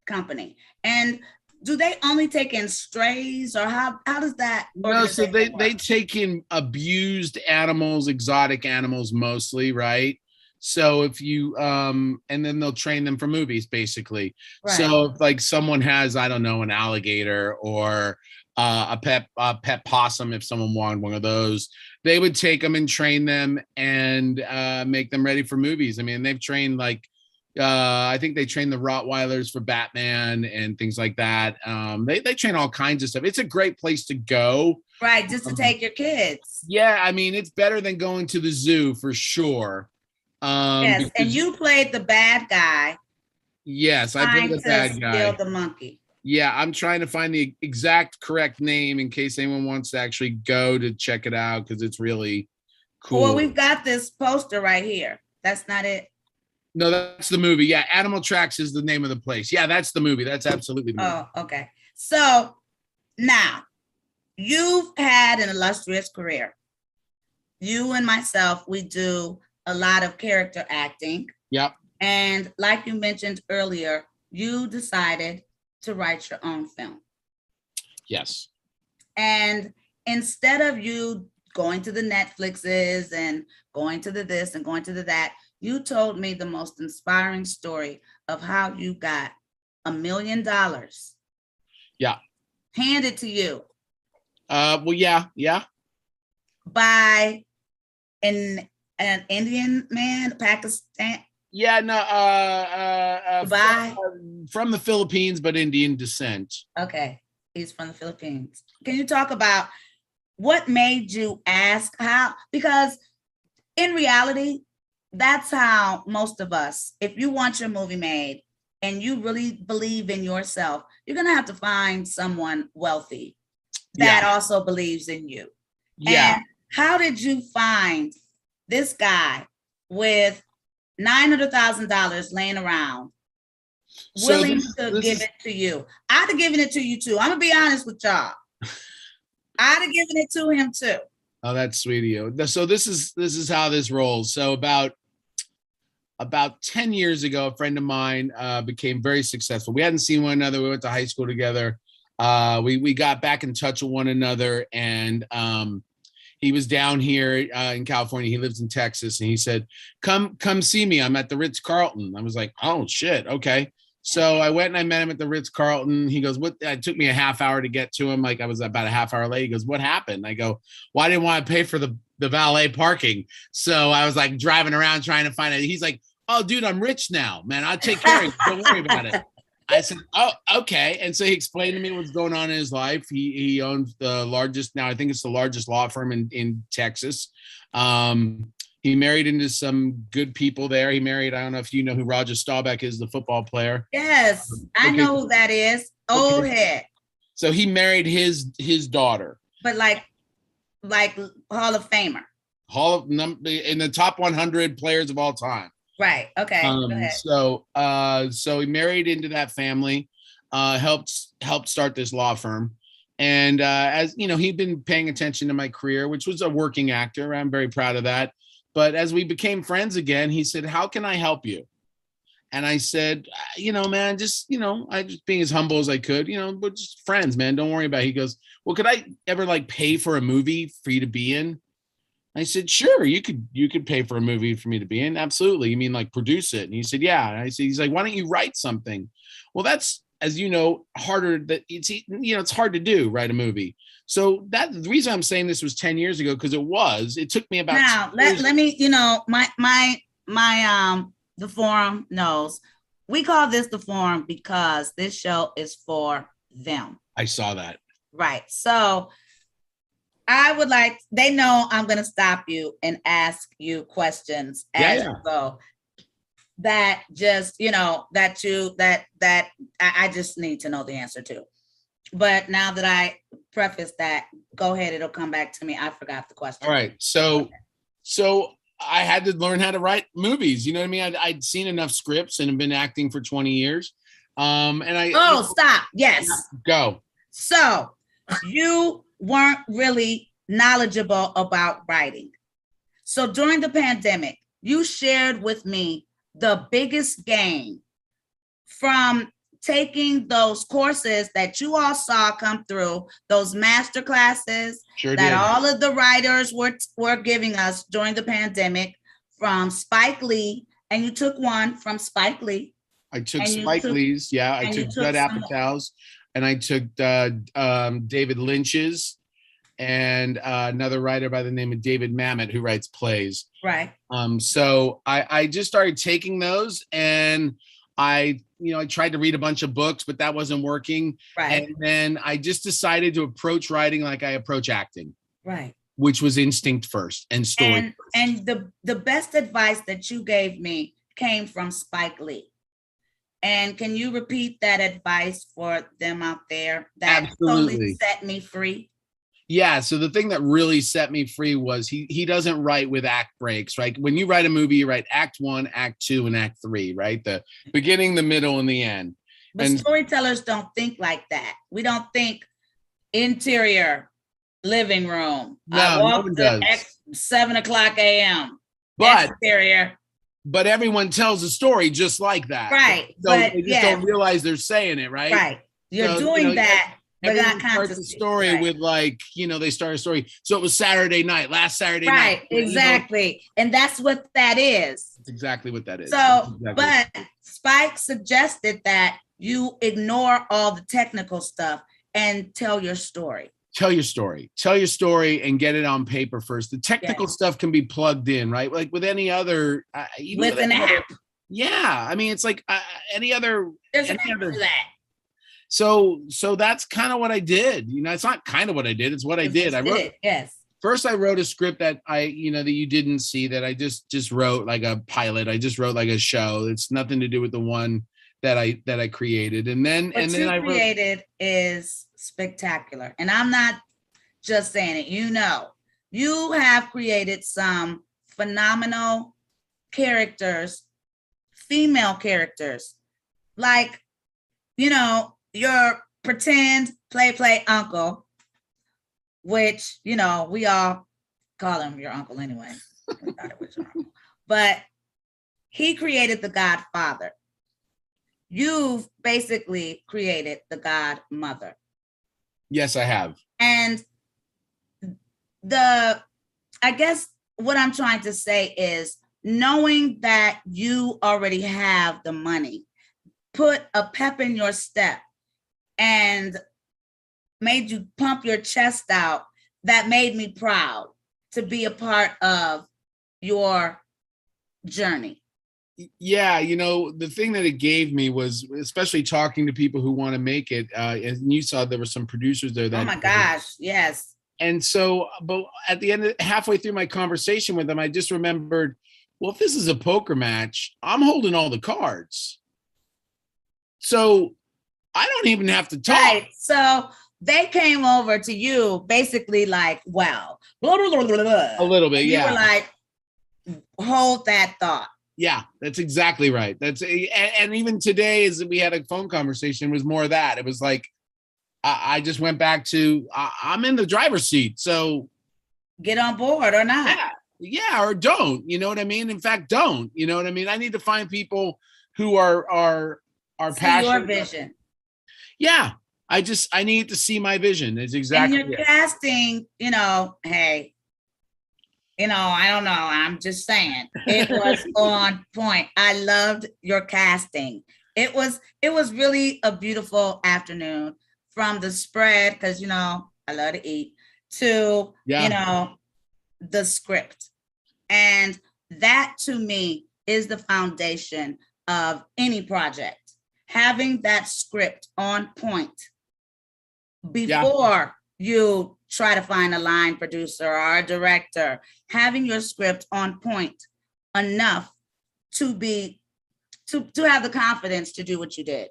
company? And do they only take in strays, or how does that? No, so they take in abused animals, exotic animals mostly, right? So if you and then they'll train them for movies, basically. Right. So if like someone has, I don't know, an alligator or a pet possum, if someone wanted one of those, they would take them and train them and make them ready for movies. I mean, they've trained like I think they train the Rottweilers for Batman and things like that. They train all kinds of stuff. It's a great place to go. Right, just to take your kids. Yeah, I mean, it's better than going to the zoo for sure. Yes, and you played the bad guy. Yes, I played the bad guy. Steal the monkey. Yeah, I'm trying to find the exact correct name in case anyone wants to actually go to check it out because it's really cool. Well, we've got this poster right here. That's not it. No, that's the movie. Yeah, Animal Tracks is the name of the place. Yeah, that's the movie. That's absolutely the movie. Oh, okay. So now you've had an illustrious career. You and myself, we do a lot of character acting. Yep. And like you mentioned earlier, you decided to write your own film. Yes. And instead of you going to the Netflixes and going to the this and going to the that, you told me the most inspiring story of how you got $1 million. Yeah. Handed to you. Well, yeah. By an Indian man, Pakistan. Yeah, no, from the Philippines, but Indian descent. Okay, he's from the Philippines. Can you talk about what made you ask how? Because in reality, that's how most of us, if you want your movie made and you really believe in yourself, you're going to have to find someone wealthy that also believes in you. Yeah. And how did you find this guy with $900,000 laying around, willing to give it to you? I'd have given it to you too. I'm gonna be honest with y'all. I'd have given it to him too. Oh, that's sweet of you. So this is how this rolls. So about 10 years ago, a friend of mine became very successful. We hadn't seen one another. We went to high school together. We got back in touch with one another, and he was down here in California. He lives in Texas, and he said, come see me. I'm at the Ritz-Carlton. I was like, oh shit, okay. So I went and I met him at the Ritz-Carlton. He goes, what? It took me a half hour to get to him. Like I was about a half hour late. He goes, what happened? I go, well, I didn't want to pay for the valet parking. So I was like driving around trying to find it. He's like, oh, dude, I'm rich now, man. I'll take care of it. Don't worry about it. I said, oh, okay. And so he explained to me what's going on in his life. He owns the largest, now I think it's the largest law firm in Texas. He married into some good people there. He married, I don't know if you know who Roger Staubach is, the football player. Yes, I know who that is. Old head. So he married his daughter. But like Hall of Famer. In the top 100 players of all time. Right. Okay. Go ahead. So he married into that family, helped start this law firm. And as you know, he'd been paying attention to my career, which was a working actor. I'm very proud of that. But as we became friends again, he said, how can I help you? And I said, man, I just being as humble as I could, we're just friends, man. Don't worry about it. He goes, well, could I ever like pay for a movie for you to be in? I said, sure, you could pay for a movie for me to be in. Absolutely. You mean like produce it? And he said, yeah. And I said, he's like, why don't you write something? Well, that's, as you know, harder it's hard to do, write a movie. So the reason I'm saying this was 10 years ago, because it took me about. Now, let me, the forum knows we call this the forum because this show is for them. I saw that. Right. So they know I'm going to stop you and ask you questions as you go. That just, that I just need to know the answer to. But now that I preface that, go ahead. It'll come back to me. I forgot the question. All right. So I had to learn how to write movies. You know what I mean? I'd seen enough scripts and have been acting for 20 years. Stop. Yes. Go. So you weren't really knowledgeable about writing. So during the pandemic, you shared with me the biggest gain from taking those courses that you all saw come through, those master classes all of the writers were giving us during the pandemic from Spike Lee, and you took one from Spike Lee. I took Spike Lee's, yeah. I took Judd Apatow's, and I took David Lynch's, and another writer by the name of David Mamet who writes plays. Right. So I just started taking those, and I tried to read a bunch of books, but that wasn't working. Right. And then I just decided to approach writing like I approach acting. Right. Which was instinct first and story first. And the best advice that you gave me came from Spike Lee. And can you repeat that advice for them out there that totally set me free? Yeah. So the thing that really set me free was he doesn't write with act breaks, right? When you write a movie, you write act 1, act 2, and act 3, right? The beginning, the middle, and the end. But storytellers don't think like that. We don't think interior living room. No, no one does. 7:00 a.m. But exterior. But everyone tells a story just like that. Right. So they just don't realize they're saying it, right? Right. You're doing that. Everyone starts a story with they start a story. So it was Saturday night, last Saturday night. Right, exactly. And that's what that is. That's exactly what that is. So, but Spike suggested that you ignore all the technical stuff and tell your story. Tell your story and get it on paper first. The technical stuff can be plugged in, right? Like with any other, with an app. Yeah. I mean, it's like any other. There's an app for that. So that's kind of what I did. It's not kind of what I did. It's what I did. First, I wrote a script that that you didn't see, that I just wrote like a pilot. I just wrote like a show. It's nothing to do with the one that I created. And then I created is spectacular. And I'm not just saying it. You have created some phenomenal characters, female characters, like your pretend play uncle, which, we all call him your uncle anyway. I thought it was your uncle. But he created the Godfather. You've basically created the Godmother. Yes, I have. And the I guess what I'm trying to say is knowing that you already have the money, put a pep in your step and made you pump your chest out. That made me proud to be a part of your journey. Yeah, the thing that it gave me was, especially talking to people who want to make it, and you saw there were some producers there that, oh my gosh, yes. And so, but at the end, halfway through my conversation with them, I just remembered, well, if this is a poker match, I'm holding all the cards. So I don't even have to talk. Right. So they came over to you basically like, well, blah, blah, blah, blah, blah. A little bit, and yeah. You were like, hold that thought. Yeah, that's exactly right. And even today, as we had a phone conversation, was more of that. It was like, I just went back to, I'm in the driver's seat. So get on board or not. Yeah, or don't, you know what I mean? In fact, don't, you know what I mean? I need to find people who are passionate. Your vision. Yeah. I need to see my vision. It's exactly. And your casting, hey, I don't know. I'm just saying it was on point. I loved your casting. It was really a beautiful afternoon, from the spread, because I love to eat, to the script. And that to me is the foundation of any project. Having that script on point before you try to find a line producer or a director, having your script on point enough to have the confidence to do what you did,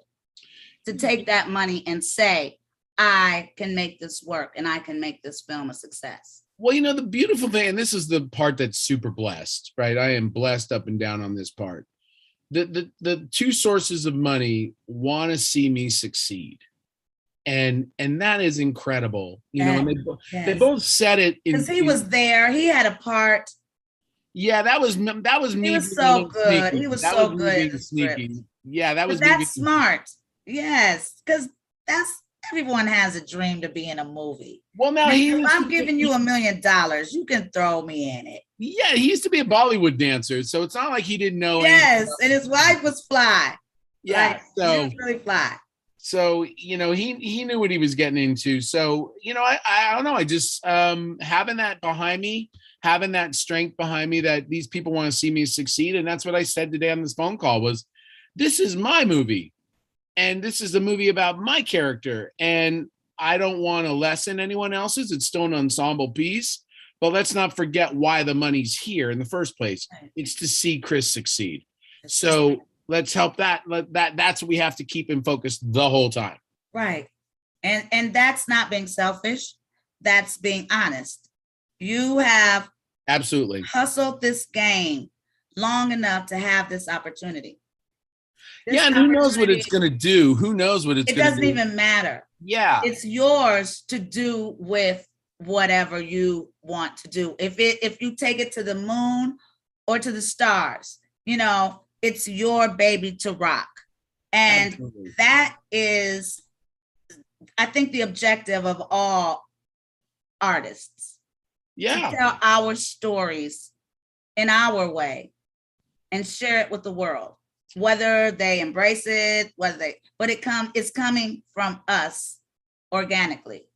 to take that money and say, I can make this work and I can make this film a success. Well, the beautiful thing, and this is the part that's super blessed, right? I am blessed up and down on this part. The two sources of money want to see me succeed. And that is incredible. And they both said it because he was there. He had a part. Yeah, that was me. He was so good. Sneaky. He was so good. Sneaky. Yeah, that was. But that's smart. Yes, because everyone has a dream to be in a movie. Well, now if I'm giving you $1 million, you can throw me in it. Yeah, he used to be a Bollywood dancer, so it's not like he didn't know. Yes, and his wife was fly. Yeah, so he was really fly. So he knew what he was getting into. So I don't know. I just having that behind me, having that strength behind me, that these people want to see me succeed, and that's what I said today on this phone call was, this is my movie. And this is a movie about my character, and I don't want to lessen anyone else's. It's still an ensemble piece, but let's not forget why the money's here in the first place. It's to see Chris succeed. So let's help that. That's what we have to keep in focus the whole time. Right. And that's not being selfish. That's being honest. You have absolutely hustled this game long enough to have this opportunity. And who knows what it's going to do? Who knows what it's going to do? It doesn't even matter. Yeah. It's yours to do with whatever you want to do. If you take it to the moon or to the stars, it's your baby to rock. And absolutely. That is, I think, the objective of all artists. Yeah. To tell our stories in our way and share it with the world. Whether they embrace it, but it's coming from us organically.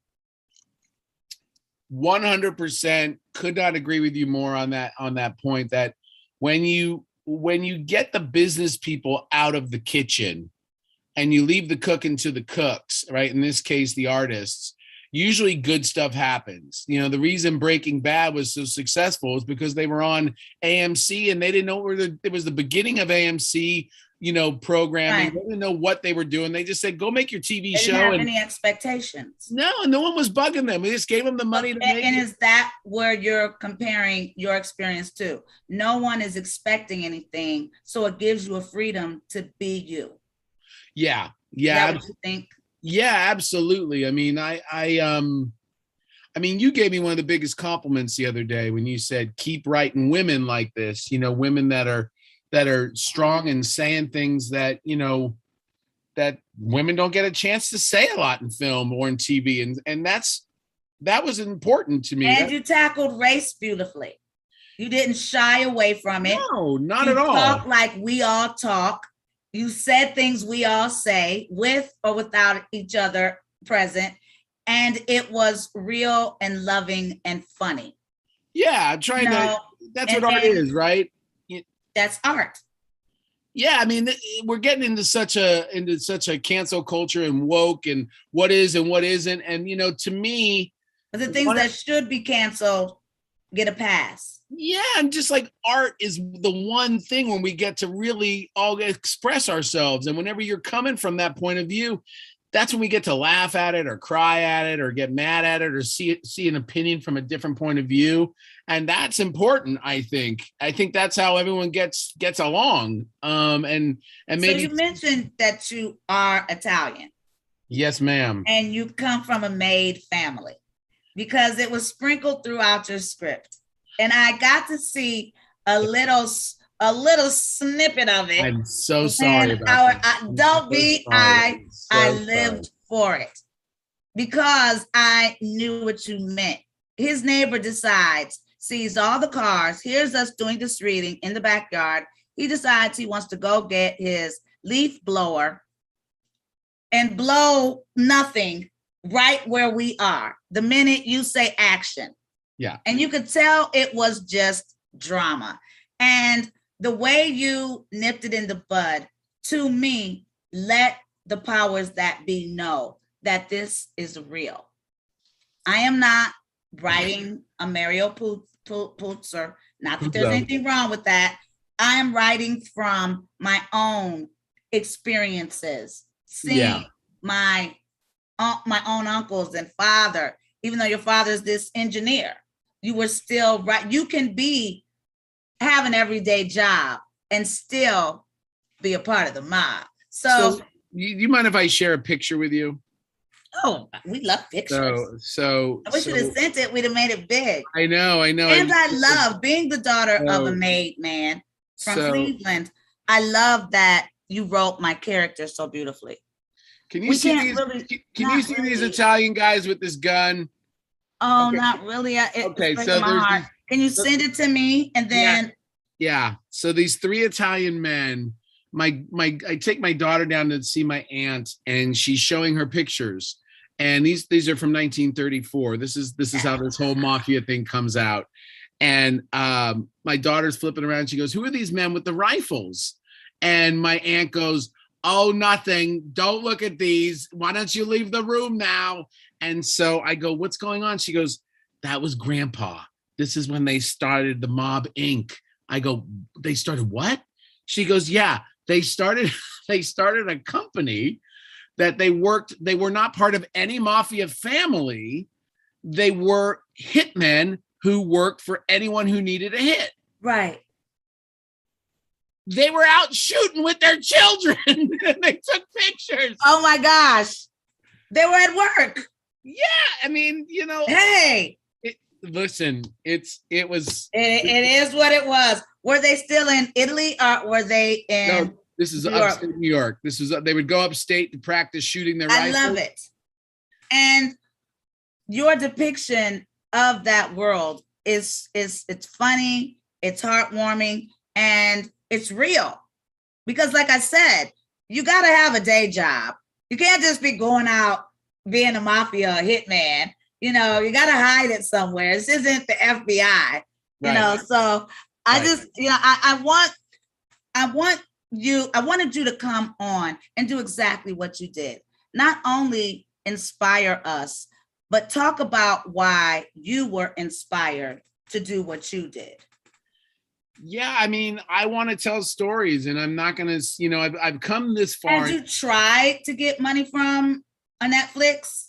100% could not agree with you more on that point, that when you get the business people out of the kitchen and you leave the cooking to the cooks, right? In this case, the artists, usually good stuff happens. The reason Breaking Bad was so successful is because they were on AMC and they didn't know it was the beginning of AMC, programming. Right. They didn't know what they were doing. They just said, go make your TV they show. Didn't have any expectations. No, no one was bugging them. We just gave them the money to make it. And is that where you're comparing your experience to? No one is expecting anything, so it gives you a freedom to be you. Yeah. Is that what you think? Yeah, absolutely. I mean, you gave me one of the biggest compliments the other day when you said, keep writing women like this, women that are strong and saying things that, that women don't get a chance to say a lot in film or in TV. And that's that was important to me. And you tackled race beautifully. You didn't shy away from it. No, not You at all. talk like we all talk. You said things we all say, with or without each other present. And it was real and loving and funny. Yeah, I'm trying to. That's what art is, right? That's art. Yeah, I mean, we're getting into such a cancel culture and woke and what is and what isn't, and to me, But the things that should be canceled get a pass. Yeah, and just like art is the one thing when we get to really all express ourselves, and whenever you're coming from that point of view, that's when we get to laugh at it or cry at it or get mad at it or see an opinion from a different point of view. And that's important. I think that's how everyone gets along. And maybe. So you mentioned that you are Italian. Yes, ma'am. And you come from a made family, because it was sprinkled throughout your script. And I got to see a little snippet of it. I'm so sorry about that. I lived for it because I knew what you meant. His neighbor sees all the cars, hears us doing this reading in the backyard. He decides he wants to go get his leaf blower and blow nothing right where we are the minute you say action. Yeah. And you could tell it was just drama. And the way you nipped it in the bud, to me, let the powers that be know that this is real. I am not writing a Mario Puzo, not that there's anything wrong with that. I am writing from my own experiences, seeing my own uncles and father. Even though your father is this engineer, you were still right. You can have an everyday job and still be a part of the mob. So you mind if I share a picture with you? Oh, we love pictures. So I wish you'd have sent it. We'd have made it big. I know. And I love being the daughter of a made man from Cleveland. I love that you wrote my character so beautifully. Can you see these Italian guys with this gun? Oh, okay. Not really. Okay, so my heart. Can you send it to me and then? Yeah. So these three Italian men. I take my daughter down to see my aunt, and she's showing her pictures. And these are from 1934. This is how this whole mafia thing comes out. And my daughter's flipping around. She goes, "Who are these men with the rifles?" And my aunt goes, "Oh, nothing. Don't look at these. Why don't you leave the room now?" And so I go, "What's going on?" She goes, "That was Grandpa. This is when they started the Mob Inc." I go, "They started what?" She goes, "Yeah, they started a company that they were not part of any mafia family. They were hitmen who worked for anyone who needed a hit." Right. They were out shooting with their children and they took pictures. Oh my gosh. They were at work. Yeah. I mean, Hey. Listen, it is what it was. Were they still in Italy or were they in? No, this is upstate New York. They would go upstate to practice shooting their rifles. I love it. And your depiction of that world is it's funny, it's heartwarming, and it's real. Because like I said, you got to have a day job. You can't just be going out being a mafia hitman. You got to hide it somewhere. This isn't the FBI, so I just, I wanted you to come on and do exactly what you did. Not only inspire us, but talk about why you were inspired to do what you did. Yeah, I mean, I want to tell stories, and I'm not going to, I've come this far. Did you try to get money from a Netflix?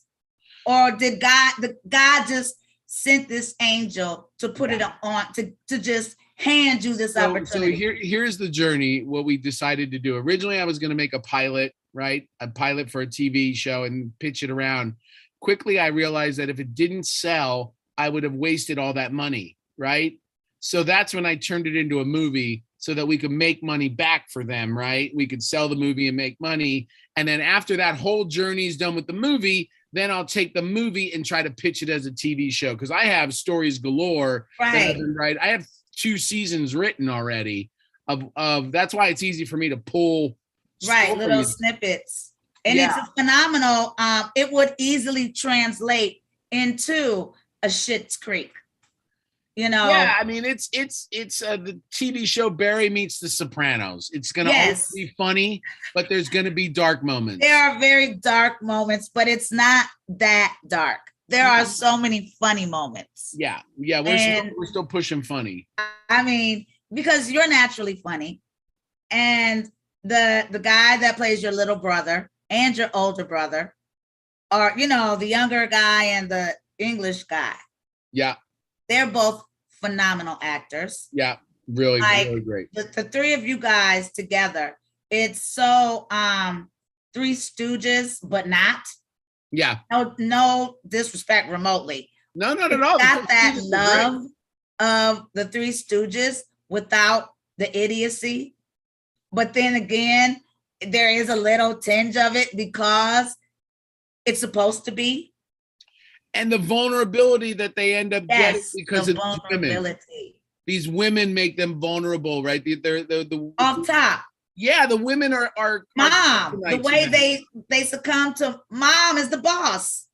Or did God just sent this angel to put it on, to just hand you this opportunity? So here's the journey, what we decided to do. Originally, I was going to make a pilot, right? A pilot for a TV show and pitch it around. Quickly, I realized that if it didn't sell, I would have wasted all that money, right? So that's when I turned it into a movie so that we could make money back for them, right? We could sell the movie and make money. And then after that whole journey is done with the movie, then I'll take the movie and try to pitch it as a TV show. Cause I have stories galore. Right. I have 2 seasons written already of that's why it's easy for me to pull. Right, little stories. snippets. And Yeah. it's a phenomenal, it would easily translate into a Schitt's Creek. You know? Yeah, I mean it's the TV show Barry meets the Sopranos. It's gonna Yes. always be funny, but there's gonna be dark moments. There are very dark moments, but it's not that dark. There are so many funny moments. Yeah, we're still pushing funny. I mean, because you're naturally funny, and the guy that plays your little brother and your older brother, or the younger guy and the English guy, Yeah, they're both phenomenal actors. yeah, really, Like, really great. The 3 of you guys together, it's so Three Stooges, but not. Yeah, No disrespect remotely. no, not It's at all. got that It's great. love of the Three Stooges without the idiocy. But then again, there is a little tinge of it because it's supposed to be. And the vulnerability that they end up getting Yes, because the of these women. vulnerability. These women make them vulnerable, right? They're Off top, yeah, the women are mom, the kryptonite way to them. they succumb to mom is the boss.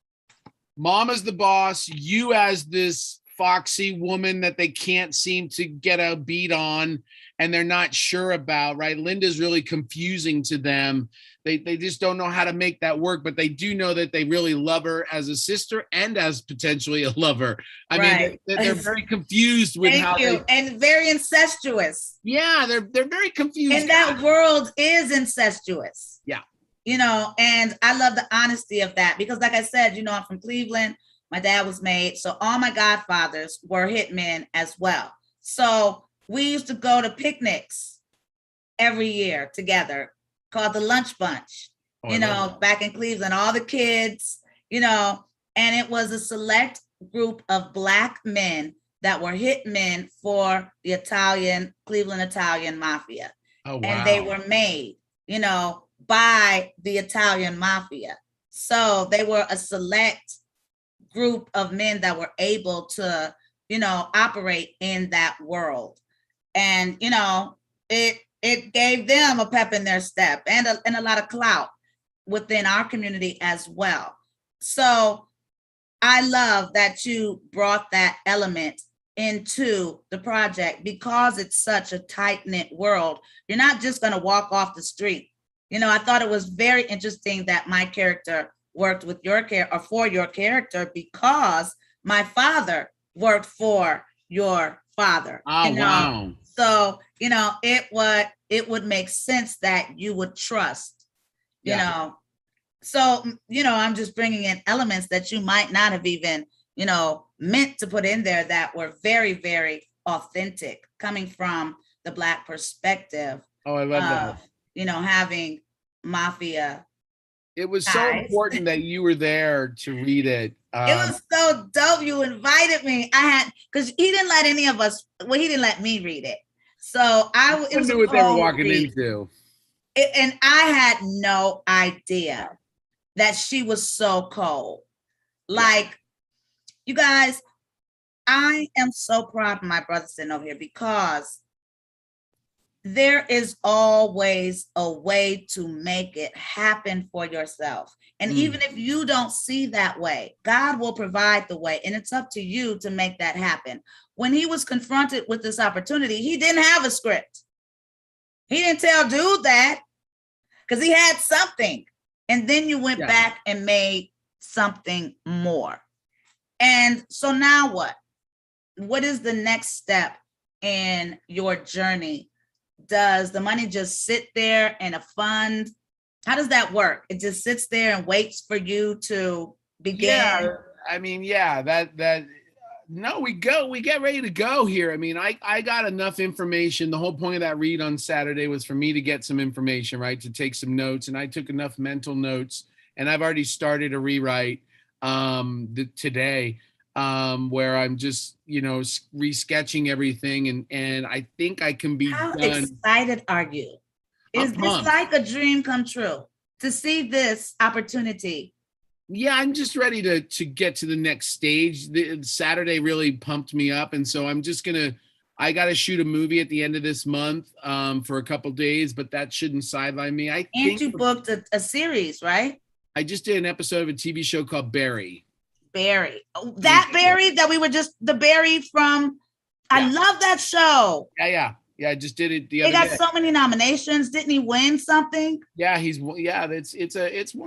Mom as the boss, you as this foxy woman that they can't seem to get a beat on and they're not sure about, right? Linda's really confusing to them. They just don't know how to make that work, but they do know that they really love her as a sister and as potentially a lover. I mean, Right. they're very confused with how Thank you. And very incestuous. yeah, they're very confused. And that world is incestuous. Yeah. And I love the honesty of that because, like I said, I'm from Cleveland. My dad was made. So all my godfathers were hitmen as well. So we used to go to picnics every year together called the Lunch Bunch, Oh, I love that. back in Cleveland, all the kids, and it was a select group of Black men that were hitmen for the Cleveland Italian mafia. Oh, wow. And they were made, by the Italian mafia. So they were a select group of men that were able to, operate in that world. And, it gave them a pep in their step and a lot of clout within our community as well. So I love that you brought that element into the project because it's such a tight-knit world. You're not just going to walk off the street. I thought it was very interesting that my character worked with your character or for your character because my father worked for your father. Oh, wow. So, it would make sense that you would trust, So, I'm just bringing in elements that you might not have even, meant to put in there that were very, very authentic coming from the Black perspective. Oh, I love that. Having mafia. It was so Guys. important that you were there to read it. It was so dope. You invited me. Because he didn't let any of us, he didn't let me read it. So it was knew what they were cold walking read. into. And I had no idea that she was so cold. Like, you guys, I am so proud of my brother sitting over here because there is always a way to make it happen for yourself. And even if you don't see that way, God will provide the way. And it's up to you to make that happen. When he was confronted with this opportunity, he didn't have a script. He didn't tell dude that because he had something. And then you went back and made something more. And so now what? What is the next step in your journey? Does the money just sit there in a fund? How does that work? It just sits there and waits for you to begin? Yeah, I mean, no, we get ready to go here. I mean, I got enough information. The whole point of that read on Saturday was for me to get some information, right? To take some notes. And I took enough mental notes and I've already started a rewrite today where I'm just, resketching everything. And I think I can be How done. excited are you? Is this like a dream come true to see this opportunity Yeah, I'm just ready to get to the next stage. The Saturday really pumped me up, and so I got to shoot a movie at the end of this month for a couple days, but that shouldn't sideline me. I And think you booked a series, right? I just did an episode of a TV show called Barry. Barry. Oh, that Barry that we were just the Barry from. I Yeah. love that show. Yeah. I just did it the He other got day. so many nominations. Didn't he win something Yeah, it's one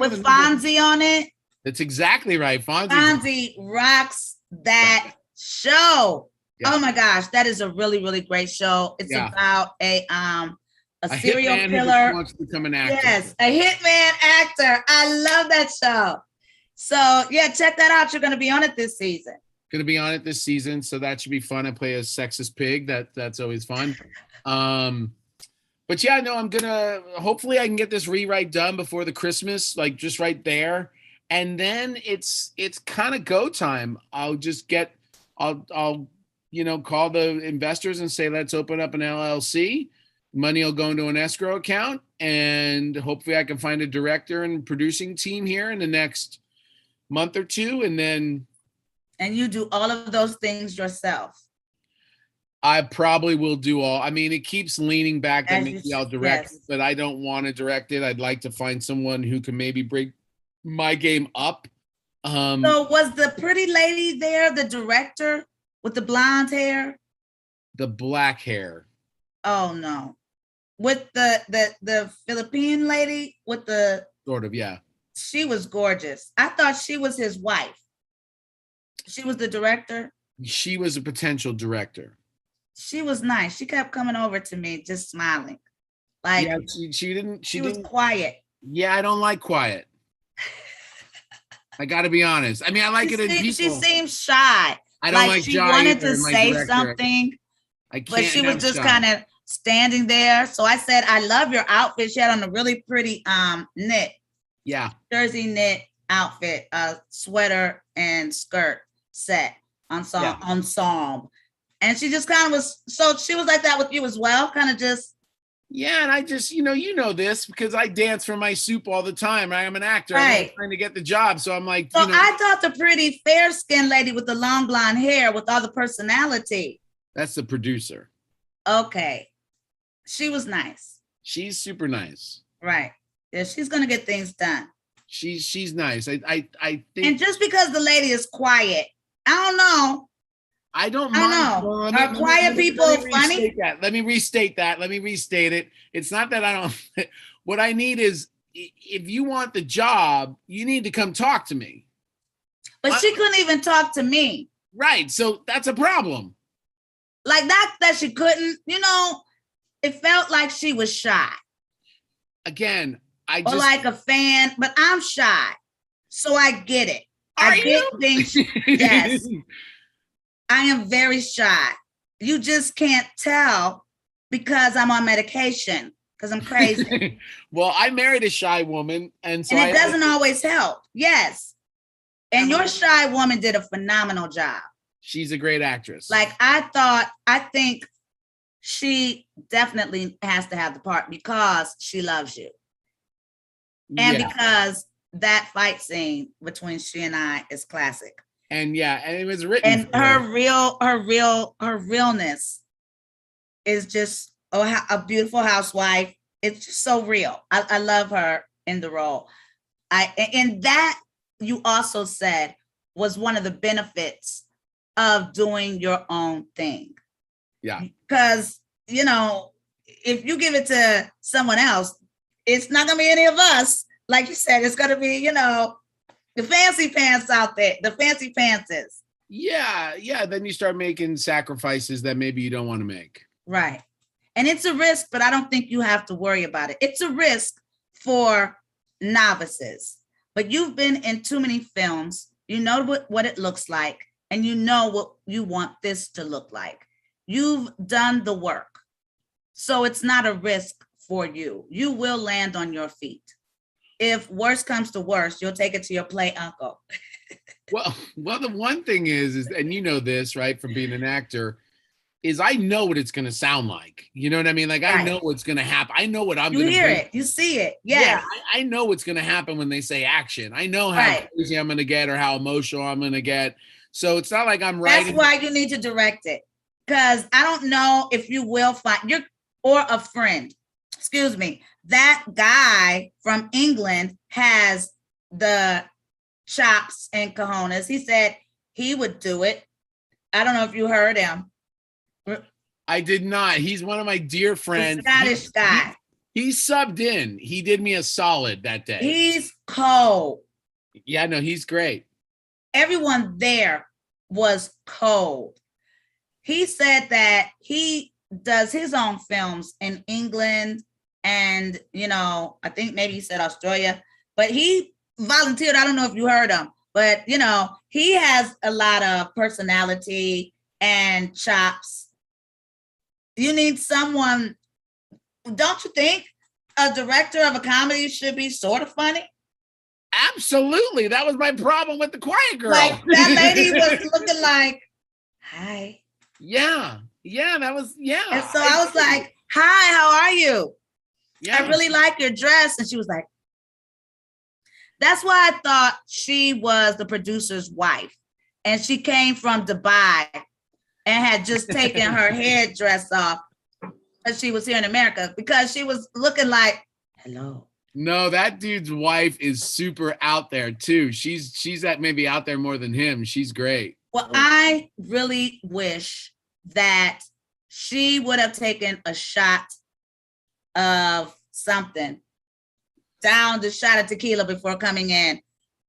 of with the Fonzie on it? That's exactly right. Fonzie rocks that show. Yeah. Oh my gosh, that is a really, really great show. It's Yeah. about a serial hitman who just killer. wants to become an actor. Yes, a hitman actor. I love that show. So yeah, check that out. You're going to be on it this season. Going to be on it this season, so that should be fun. I play a sexist pig. That's always fun. But yeah, no, I'm gonna. Hopefully, I can get this rewrite done before the Christmas, like just right there, and then it's kind of go time. I'll call the investors and say, let's open up an LLC. Money will go into an escrow account, and hopefully, I can find a director and producing team here in the next month or two, and then. And you do all of those things yourself. I probably will do all. I mean, it keeps leaning back that As maybe you- I'll direct yes. it, but I don't want to direct it. I'd like to find someone who can maybe bring my game up. So was the pretty lady there the director with the blonde hair? The black hair. Oh no. With the Philippine lady with the Sort of, yeah. she was gorgeous. I thought she was his wife. She was the director. She was a potential director. She was nice. She kept coming over to me, just smiling. Like Yeah, she didn't. she was quiet. Yeah, I don't like quiet. I got to be honest. I mean, I like it in people. She seemed shy. I don't like she shy wanted either, to my say director. something, I can't. but she was I'm just shy. kind of standing there. So I said, "I love your outfit." She had on a really pretty knit, Yeah. jersey knit outfit, sweater and skirt set ensemble. And she just kind of was, so she was like that with you as well, kind of just. Yeah, and I just, you know this because I dance for my soup all the time. I'm an actor. Right. I'm trying to get the job. So I'm like, So I thought the pretty fair-skinned lady with the long blonde hair with all the personality. that's the producer. Okay. She was nice. She's super nice. Right. Yeah, she's gonna get things done. She's nice. I think And just because the lady is quiet, I don't know. I don't I mind. know. Well, Are quiet people funny? Let me restate that. Let me restate it. It's not that I don't. What I need is, if you want the job, you need to come talk to me. But she couldn't even talk to me. Right. So that's a problem. Like that she couldn't, it felt like she was shy. Again, I Or just like a fan, but I'm shy. So I get it. Are I get you? things. Yes. I am very shy. You just can't tell because I'm on medication, because I'm crazy. Well, I married a shy woman, and so And it doesn't always help. Yes. And your shy woman did a phenomenal job. She's a great actress. Like I think she definitely has to have the part because she loves you. And Yeah. because that fight scene between she and I is classic. And it was written. And for her realness is just a beautiful housewife. It's just so real. I love her in the role. And that you also said was one of the benefits of doing your own thing. Yeah. Because, if you give it to someone else, it's not gonna be any of us. Like you said, it's gonna be, the fancy pants out there, the fancy pantses. Yeah. Then you start making sacrifices that maybe you don't want to make. Right. And it's a risk, but I don't think you have to worry about it. It's a risk for novices, but you've been in too many films. You know what it looks like, and you know what you want this to look like. You've done the work. So it's not a risk for you. You will land on your feet. If worse comes to worse, you'll take it to your play uncle. Well, the one thing is, and you know this, right, from being an actor, is I know what it's going to sound like. You know what I mean? Like, I Right. know what's going to happen. I know what I'm You going to hear it, you see it. Yes. I know what's going to happen when they say action. I know how Right. crazy I'm going to get or how emotional I'm going to get. So it's not like I'm That's writing. why you need to direct it. Because I don't know if you will find or a friend. Excuse me. That guy from England has the chops and cojones. He said he would do it. I don't know if you heard him. I did not. He's one of my dear friends. The Scottish guy. He subbed in. He did me a solid that day. He's cold. Yeah, no, he's great. Everyone there was cold. He said that he does his own films in England and, I think maybe he said Australia, but he volunteered. I don't know if you heard him, but, he has a lot of personality and chops. You need someone, don't you think a director of a comedy should be sort of funny? Absolutely. That was my problem with The Quiet Girl. Like that lady was looking like, hi. Yeah. That was, yeah. And so I was like, hi, how are you? Yeah. I really like your dress. And she was like, that's why I thought she was the producer's wife. And she came from Dubai and had just taken her headdress off as she was here in America because she was looking like, hello. No, that dude's wife is super out there too. She's at maybe out there more than him. She's great. Well, I really wish that she would have taken a shot of something, down the shot of tequila before coming in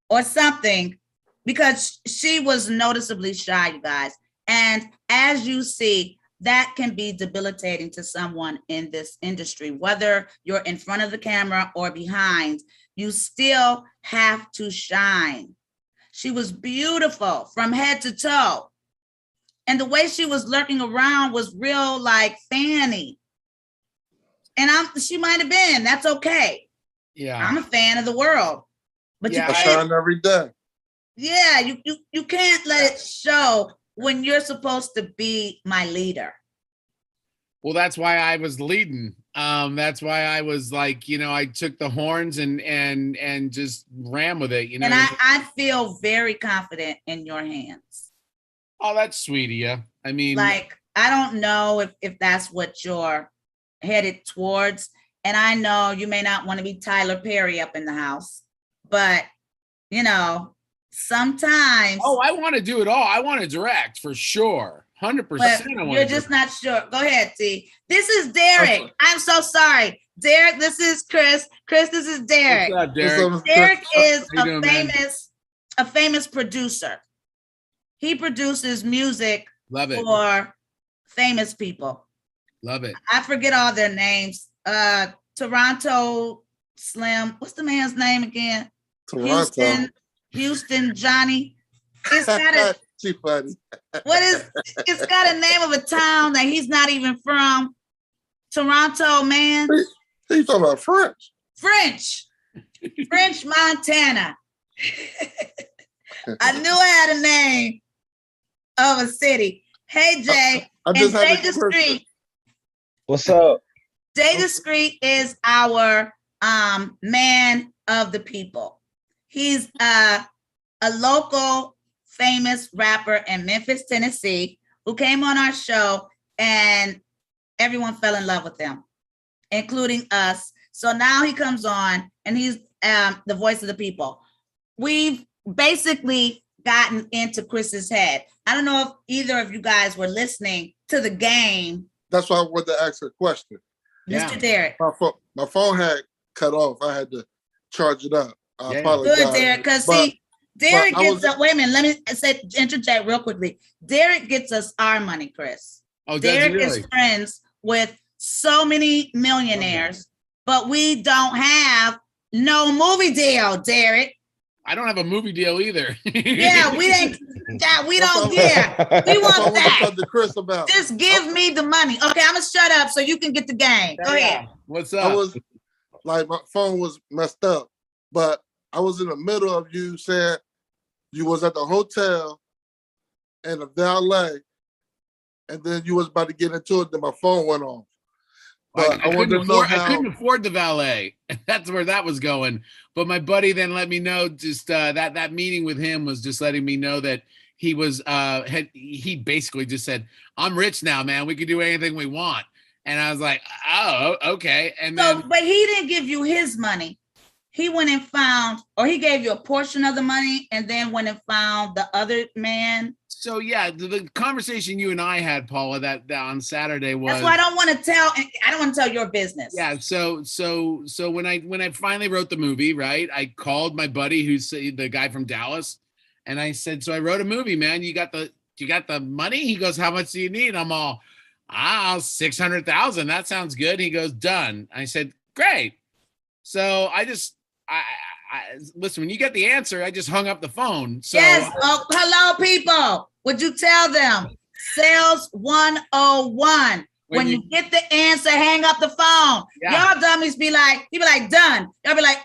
or something, because she was noticeably shy, you guys. And as you see, that can be debilitating to someone in this industry, whether you're in front of the camera or behind, you still have to shine. She was beautiful from head to toe. And the way she was lurking around was real like Fanny. And she might have been, that's okay. Yeah. I'm a fan of the world. But Yeah, you I can't, shine every day. yeah, you can't let it show when you're supposed to be my leader. Well, that's why I was leading. That's why I was like, I took the horns and just ran with it, And I feel very confident in your hands. Oh, that's sweet of you. I mean, like, I don't know if that's what you're headed towards. And I know you may not want to be Tyler Perry up in the house, but sometimes. Oh, I want to do it all. I want to direct for sure. 100%. You're just not sure. Go ahead, T. This is Derek. Okay. I'm so sorry. Derek, this is Chris. Chris, this is Derek. What's up, Derek? What's up, Derek is How you doing, a famous producer. He produces music Love it. for famous people. Love it. I forget all their names. Toronto Slim. What's the man's name again? Toronto. Houston Johnny. It's got a She funny. it's got a name of a town that he's not even from. Toronto, man. He's talking about French. French, Montana. I knew I had a name of a city. Hey, Jay. I just and had Jay a commercial. Discreet. What's up? Jay Discreet is our man of the people. He's a local famous rapper in Memphis, Tennessee, who came on our show and everyone fell in love with him, including us. So now he comes on and he's the voice of the people. We've basically gotten into Chris's head. I don't know if either of you guys were listening to the game. That's why I wanted to ask a question. Yeah. Mr. Derek. My phone had cut off. I had to charge it up. I Yeah. apologize. Good, Derek, because see, Derek gets us, wait a minute, let me interject real quickly. Derek gets us our money, Chris. Oh, does he Derek really? is friends with so many millionaires, but we don't have no movie deal, Derek. I don't have a movie deal either. Yeah, we ain't that we That's don't all- care. We That's what I want want to that. talk to Chris about. Just give me the money. Okay, I'm gonna shut up so you can get the game. Go ahead. What's I up? was like, my phone was messed up, but I was in the middle of you saying you was at the hotel and the valet, and then you was about to get into it, then my phone went off. I But I wanted to know I couldn't how. afford the valet. That's where that was going. But my buddy then let me know just that meeting with him was just letting me know that he was he basically just said, "I'm rich now, man. We can do anything we want." And I was like, "Oh, okay." And then But he didn't give you his money. He went and found, or he gave you a portion of the money and then went and found the other man. so yeah, the conversation you and I had, Paula, that on Saturday was That's why I don't want to tell your business. yeah. So when I finally wrote the movie, right, I called my buddy who's the guy from Dallas, and I said, "So I wrote a movie, man. You got the money?" He goes, "How much do you need?" I'm all, 600,000. That sounds good. He goes, "Done." I said, "Great." So I listen, when you get the answer, I just hung up the phone. So Yes. Oh, hello, people. Would you tell them? Sales 101. When you get the answer, hang up the phone. Yeah. Y'all dummies be like, done. Y'all be like,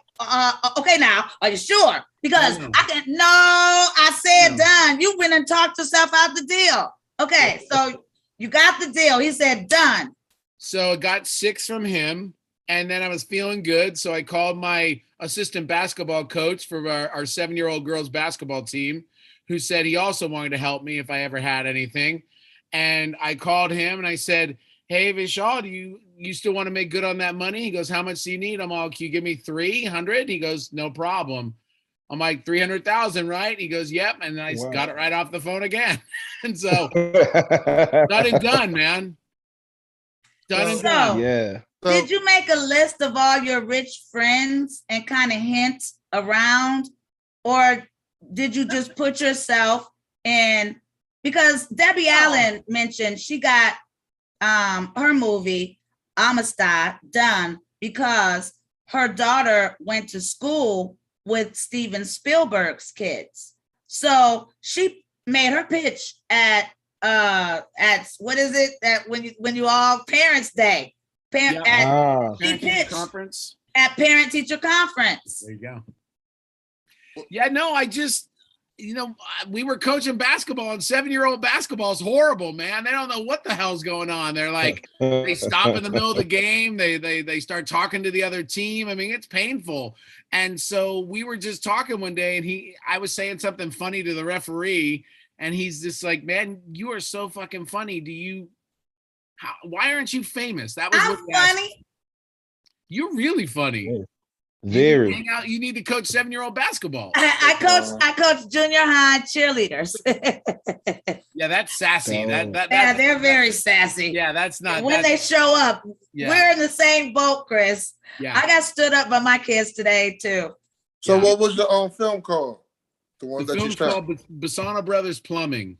okay, now, are you sure? Because I said done. You went and talked yourself out the deal. Okay, so you got the deal. He said done. So I got 6 from him, and then I was feeling good. So I called my assistant basketball coach for our 7-year-old girls basketball team, who said he also wanted to help me if I ever had anything. And I called him and I said, "Hey, Vishal, do you still want to make good on that money?" He goes, "How much do you need?" I'm all, "Can you give me 300?" He goes, "No problem." I'm like, 300,000, right? He goes, "Yep." And I got it right off the phone again. And so done and done, man. Done and done. Yeah. Did you make a list of all your rich friends and kind of hint around? Or did you just put yourself in? Because Debbie Allen mentioned she got her movie, Amistad, done because her daughter went to school with Steven Spielberg's kids. So she made her pitch at what is it that when you all Parents' Day. She pitched conference at parent teacher conference. There you go. Yeah, no, I just, we were coaching basketball, and 7-year-old basketball is horrible, man. They don't know what the hell's going on. They're like, they stop in the middle of the game. They start talking to the other team. I mean, it's painful. And so we were just talking one day, and I was saying something funny to the referee, and he's just like, "Man, you are so fucking funny. Why aren't you famous?" That was I'm funny. You're really funny. Very. You hang out. You need to coach 7-year-old basketball. I coach junior high cheerleaders. Yeah, that's sassy. Yeah, they're very sassy. Yeah, that's not when they show up. Yeah. We're in the same boat, Chris. Yeah. I got stood up by my kids today too. So what was your own film called? The one The that you film's shot. called Basana Brothers Plumbing.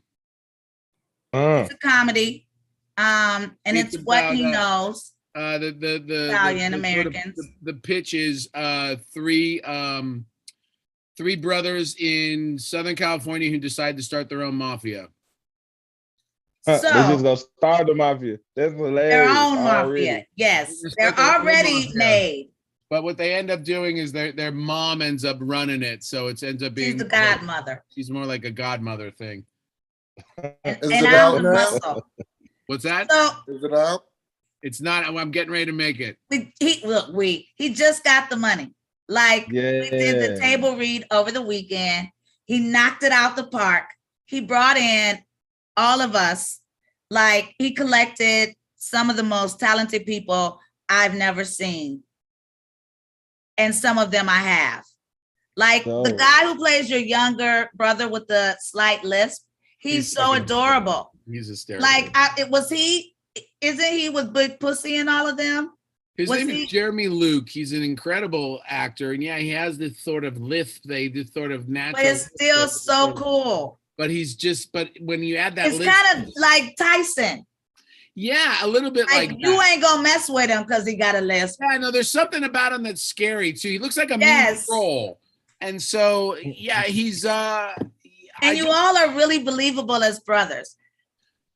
It's a comedy. And it's what about, he knows. The Italian Americans. The pitch is 3 brothers in Southern California who decide to start their own mafia. So they just gonna start the mafia. That's hilarious. Their own already. mafia. Yes, They're they're already made. But what they end up doing is their mom ends up running it, so it ends up being She's the godmother. She's more like a godmother thing. And Is it I'm out the now? muscle. What's that? So Is it out? It's not. I'm getting ready to make it. he just got the money. Like we did the Yeah. table read over the weekend. He knocked it out the park. He brought in all of us. Like he collected some of the most talented people I've never seen. And some of them I have. Like the guy who plays your younger brother with the slight lisp, he's so adorable. He's hysterical. Like isn't he with Big Pussy and all of them? His name is Jeremy Luke. He's an incredible actor, and yeah, he has this sort of lisp, this sort of natural. But it's still so cool. But but when you add that, It's lisp, kind of like Tyson. Yeah, a little bit like you that. ain't gonna mess with him because he got a lisp. Yeah, no, there's something about him that's scary too. He looks like a mean troll, and so yeah, he's And you all are really believable as brothers.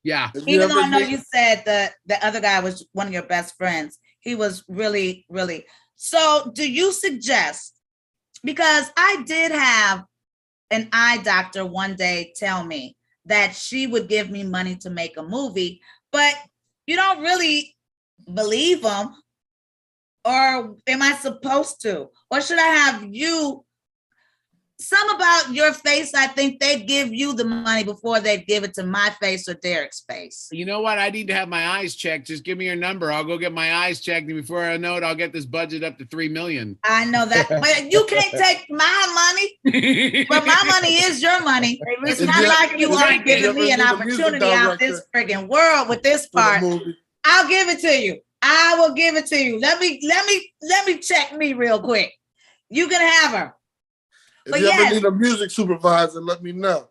Yeah. Even though I know you said the other guy was one of your best friends, he was really, really. So do you suggest, because I did have an eye doctor one day tell me that she would give me money to make a movie, but you don't really believe them. Or am I supposed to? Or should I have you? Some about your face, I think they'd give you the money before they'd give it to my face or Derek's face. You know what? I need to have my eyes checked. Just give me your number. I'll go get my eyes checked. And before I know it, I'll get this budget up to $3 million. I know that, but you can't take my money. But my money is your money. It's not like you aren't giving me an opportunity out this friggin' world with this part. I'll give it to you. I will give it to you. Let me check me real quick. You can have her. If you ever need a music supervisor, let me know.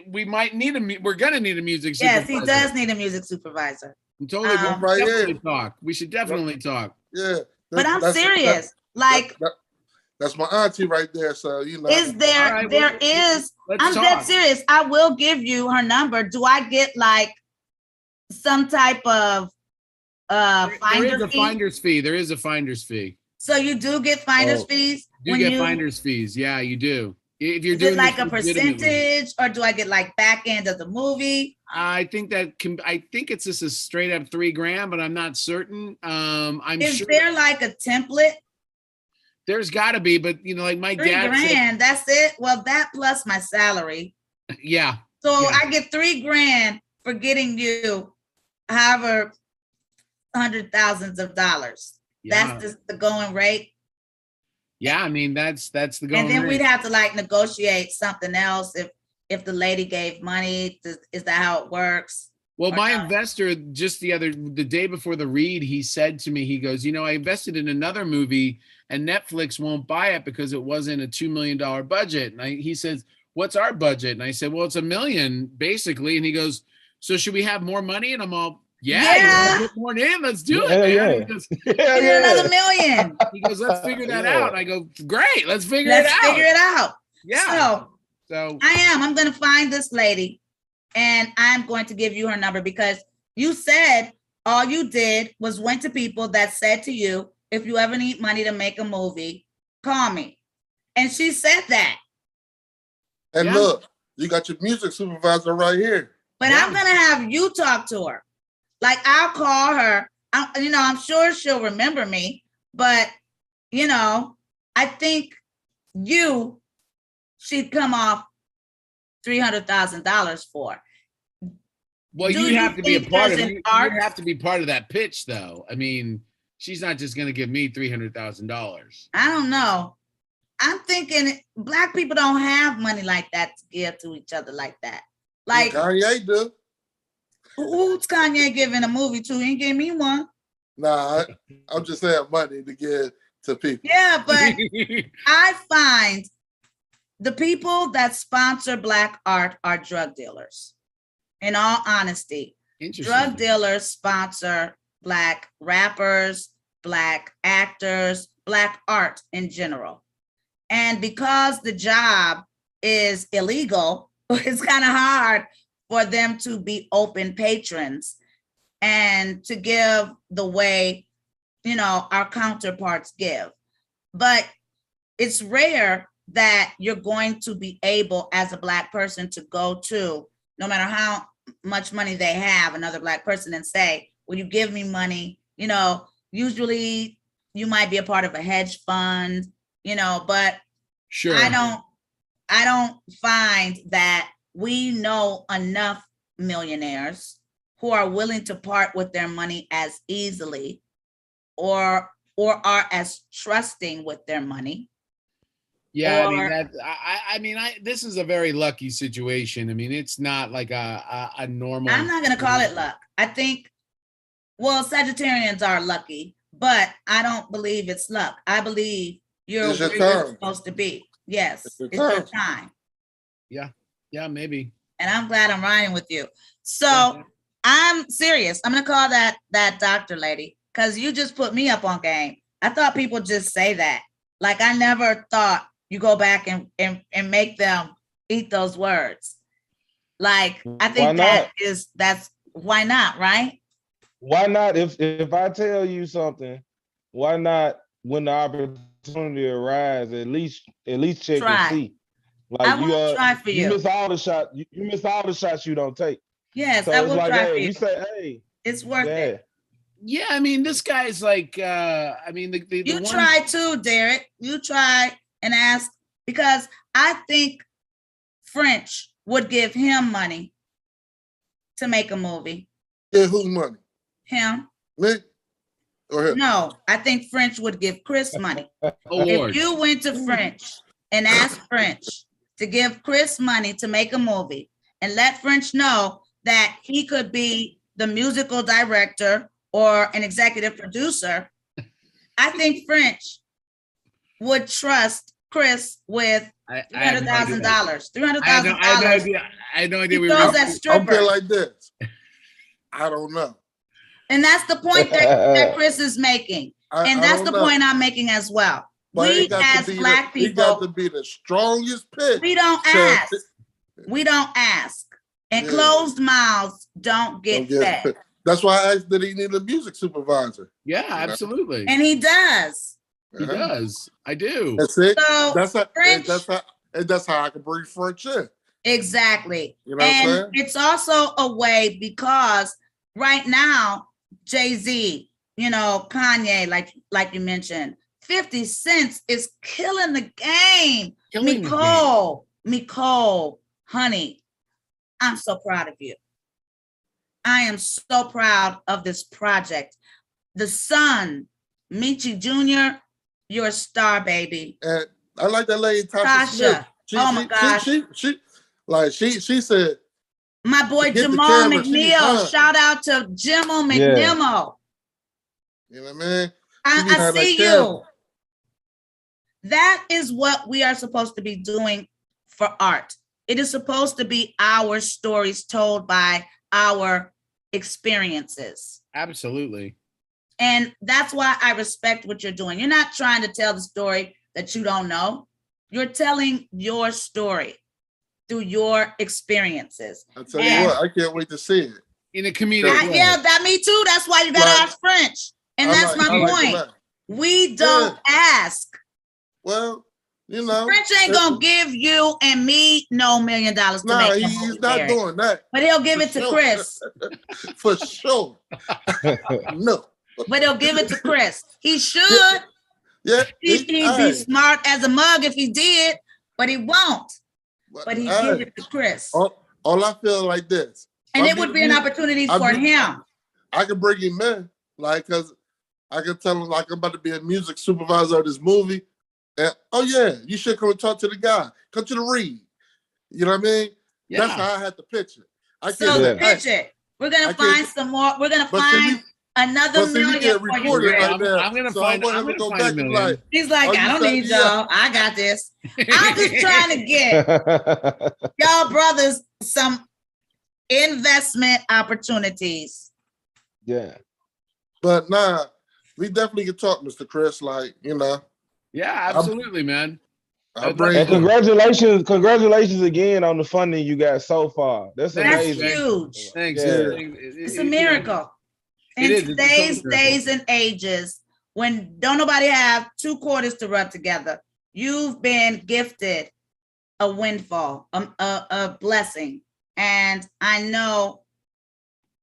We might need we're gonna need a music supervisor. Yes, he does need a music supervisor. I'm totally definitely talk. We should definitely talk. Yeah. But I'm serious. That's my auntie right there. So you know. I'm dead serious. I will give you her number. Do I get like some type of finder's fee? There is a finder's fee. So you do get finder's fees? You get finder's fees. Yeah, you do. If you're doing like a percentage, or do I get like back end of the movie? I think it's just a straight up $3,000, but I'm not certain. Is there like a template? There's got to be, but like my dad $3,000. That's it. Well, that plus my salary. Yeah. So I get $3,000 for getting you, however, hundred thousands of dollars. Yeah. That's the going rate. Yeah, I mean that's the going rate. And then we'd have to like negotiate something else if the lady gave money. Is that how it works? Well, my investor the day before the read, he said to me, he goes, I invested in another movie and Netflix won't buy it because it wasn't a $2 million budget. And he says, what's our budget? And I said, well, it's $1 million basically. And he goes, so should we have more money? And I'm all, yeah. Get more in. Let's do it, man. Yeah. He goes, another $1 million. He goes, let's figure that out. I go, great. Let's figure it out. Yeah. So I'm going to find this lady and I'm going to give you her number because you said all you did was went to people that said to you, if you ever need money to make a movie, call me. And she said that. And look, you got your music supervisor right here. But I'm going to have you talk to her. Like I'll call her, I'm sure she'll remember me, but I think she'd come off $300,000 for. Well, you'd have to be a part of it. You'd have to be part of that pitch, though. I mean, she's not just going to give me $300,000. I don't know. I'm thinking Black people don't have money like that to give to each other like that. Like Kanye do. Who's Kanye giving a movie to? He ain't gave me one. Nah, I'm just saying money to give to people. Yeah, but I find the people that sponsor Black art are drug dealers. In all honesty, drug dealers sponsor Black rappers, Black actors, Black art in general. And because the job is illegal, it's kind of hard for them to be open patrons and to give the way, our counterparts give. But it's rare that you're going to be able as a Black person to go to, no matter how much money they have, another Black person and say, will you give me money? Usually you might be a part of a hedge fund, but sure. I don't find that we know enough millionaires who are willing to part with their money as easily or are as trusting with their money. Yeah, this is a very lucky situation. I mean, it's not like a normal. I'm not going to call it luck. I think, Sagittarians are lucky, but I don't believe it's luck. I believe you're where you're supposed to be. Yes, it's your time. Yeah, maybe. And I'm glad I'm riding with you. So I'm serious. I'm going to call that doctor lady because you just put me up on game. I thought people just say that. Like I never thought you go back and make them eat those words. Like I think that's why not, right? Why not? If I tell you something, why not when the opportunity arises, at least check and see. I Like will try for you you. miss all the shots. You miss all the shots you don't take. Yes, So I it's will like, try for hey, you. you say, hey, It's worth yeah. it. Yeah, I mean, this guy's like, I mean, the You one, try too, Derek. You try and ask, because I think French would give him money to make a movie. Yeah, whose money? Him? Me or him? No, I think French would give Chris money. oh Lord, If you went to French and asked French to give Chris money to make a movie and let French know that he could be the musical director or an executive producer, I think French would trust Chris with I have no idea. $300,000. I had no $300,000. idea. I had no idea He we throws were. at I'm strippers. feeling like this. I don't know. And that's the point that Chris is making. And I that's don't the know. point I'm making as well. But We it got as to be Black it got to people, be the strongest pitch. we don't said- ask. We don't ask. And Yeah. closed mouths don't get fed. That's why I asked, did he need a music supervisor? Yeah, absolutely. And he does. He does. I do. That's it. So That's how. French- That's how I can bring French in. Exactly. You know what I'm And saying? it's also a way, because right now, Jay-Z, Kanye, like you mentioned, 50 Cent is killing the game. Killing the Nicole, honey, I'm so proud of you. I am so proud of this project. The son, Michi Jr., you're a star, baby. And I like that lady Tasha Tasha. Smith. Oh my gosh. She said, My boy Forget the Jamal camera, she McNeil. behind. Shout out to Jamal McNeil. you know what I mean? I behind that see camera. you. That is what we are supposed to be doing for art. It is supposed to be our stories told by our experiences. Absolutely. And that's why I respect what you're doing. You're not trying to tell the story that you don't know. You're telling your story through your experiences. I tell you what, I can't wait to see it. In a comedic way. Yeah, that me too. That's why you gotta Like- ask French. And I that's like- my I like point. that. We don't ask. Well, French ain't gonna give you and me no $1 million to No, make a he's movie, not Derek. doing that. But he'll give it For to sure. Chris. For sure. No. But he'll give it to Chris. He should. Yeah. He'd be smart as a mug if he did, but he won't. But he give it to Chris. All I feel like this. And it would be an opportunity for him. I could bring him in, like, because I could tell him, like, I'm about to be a music supervisor of this movie. And, oh, yeah, you should come and talk to the guy. Come to the read. You know what I mean? Yeah. That's how I had to pitch it. I can't So say, pitch it. We're going to find some more. We're going to But see, find another but see, we million get for you, recorded Greg. right now. I'm gonna So find- I want I'm him to gonna go find a back and million. like, He's like, Oh, you I don't set need me y'all. I got this. I'm just trying to get y'all brothers some investment opportunities. Yeah. but nah, we definitely can talk, Mr. Chris. Like, Yeah, absolutely, man. I And bring congratulations again on the funding you got so far. That's That's amazing. huge. Thanks. Yeah. It's a miracle. It In is. It's a today's total miracle. days and ages, when don't nobody have two quarters to rub together, you've been gifted a windfall, a blessing. And I know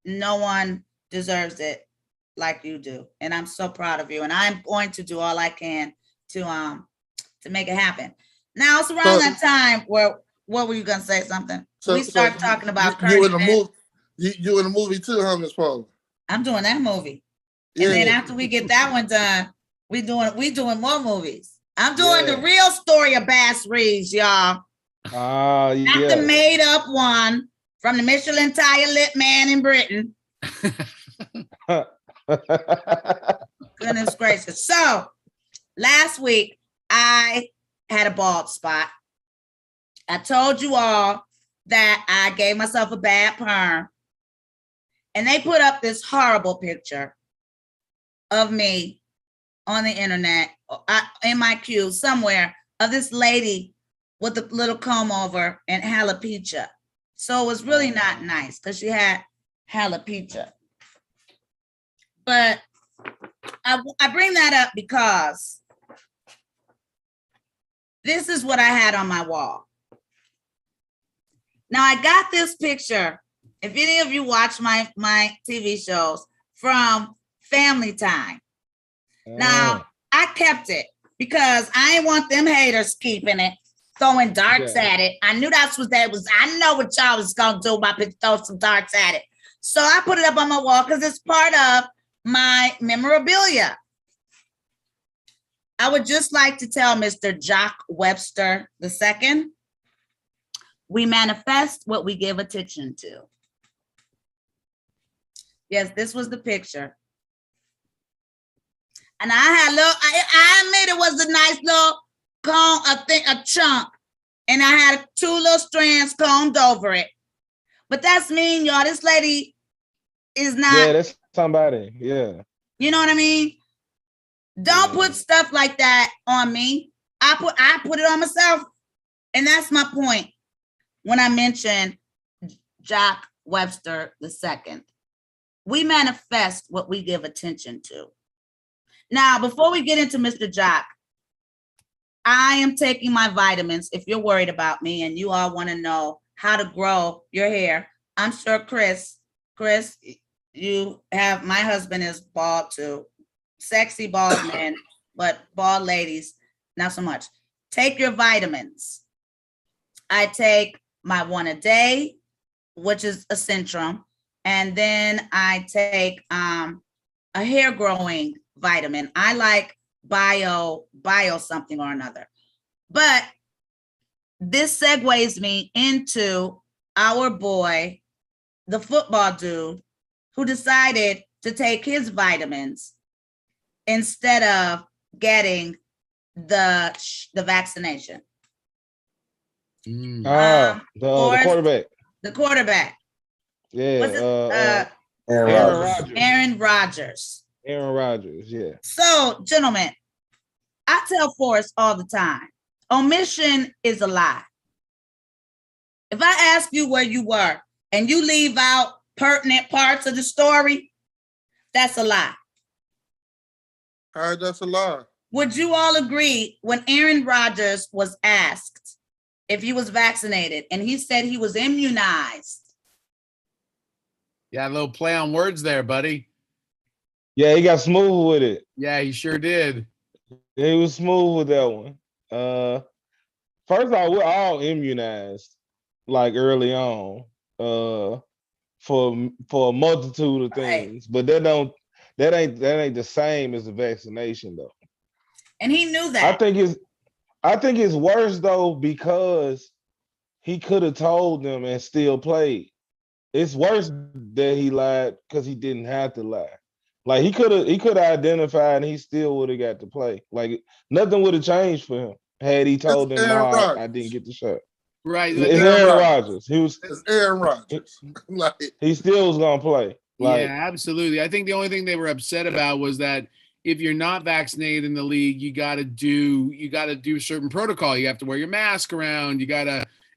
no one deserves it like you do. And I'm so proud of you. And I'm going to do all I can to make it happen. Now it's around that time where, what were you gonna say something? We start talking about you in current the events. movie. You in the movie too, huh, Miss Paula? I'm doing that movie. And then after we get that one done, we doing more movies. I'm doing the real story of Bass Reeves, y'all. Ah, Not yeah. the made up one from the Michelin tire lit man in Britain. Goodness gracious. So last week I had a bald spot. I told you all that I gave myself a bad perm. And they put up this horrible picture of me on the internet, in my queue somewhere, of this lady with a little comb over and alopecia. So it was really not nice because she had alopecia. But I bring that up because this is what I had on my wall. Now I got this picture. If any of you watch my TV shows from Family Time. Now I kept it because I didn't want them haters keeping it, throwing darts at it. I knew that's what that was. I know what y'all was gonna do about throw some darts at it. So I put it up on my wall because it's part of my memorabilia. I would just like to tell Mr. Jock Webster II, we manifest what we give attention to. Yes, this was the picture. And I had I admit it was a nice little comb, a chunk. And I had 2 little strands combed over it. But that's mean, y'all. This lady is not. Yeah, that's somebody. Yeah. You know what I mean? Don't put stuff like that on me. I put it on myself. And that's my point when I mentioned Jock Webster II. We manifest what we give attention to. Now, before we get into Mr. Jock, I am taking my vitamins. If you're worried about me and you all want to know how to grow your hair, I'm sure Chris, you have, my husband is bald too. Sexy bald men, but bald ladies, not so much. Take your vitamins. I take my 1 a day, which is a Centrum. And then I take a hair growing vitamin. I like bio something or another. But this segues me into our boy, the football dude, who decided to take his vitamins instead of getting the vaccination. The quarterback. The quarterback. Yeah. Aaron Rodgers. Aaron Rodgers, yeah. So, gentlemen, I tell Forrest all the time, omission is a lie. If I ask you where you were and you leave out pertinent parts of the story, that's a lie. All right, that's a lie. Would you all agree when Aaron Rodgers was asked if he was vaccinated and he said he was immunized? Yeah, a little play on words there, buddy. Yeah, he got smooth with it. Yeah, he sure did. He was smooth with that one. First of all, we're all immunized, like early on, for a multitude of things. Right. But that ain't the same as the vaccination though. And he knew that. I think it's worse though because he could have told them and still played. It's worse that he lied because he didn't have to lie. Like he could have identified and he still would have got to play. Like nothing would have changed for him had he told them, "No, I didn't get the shot." Right. It's Aaron Rodgers. It's Aaron Rodgers. He still was gonna play. Yeah, absolutely. I think the only thing they were upset about was that if you're not vaccinated in the league, you got to do certain protocol. You have to wear your mask around.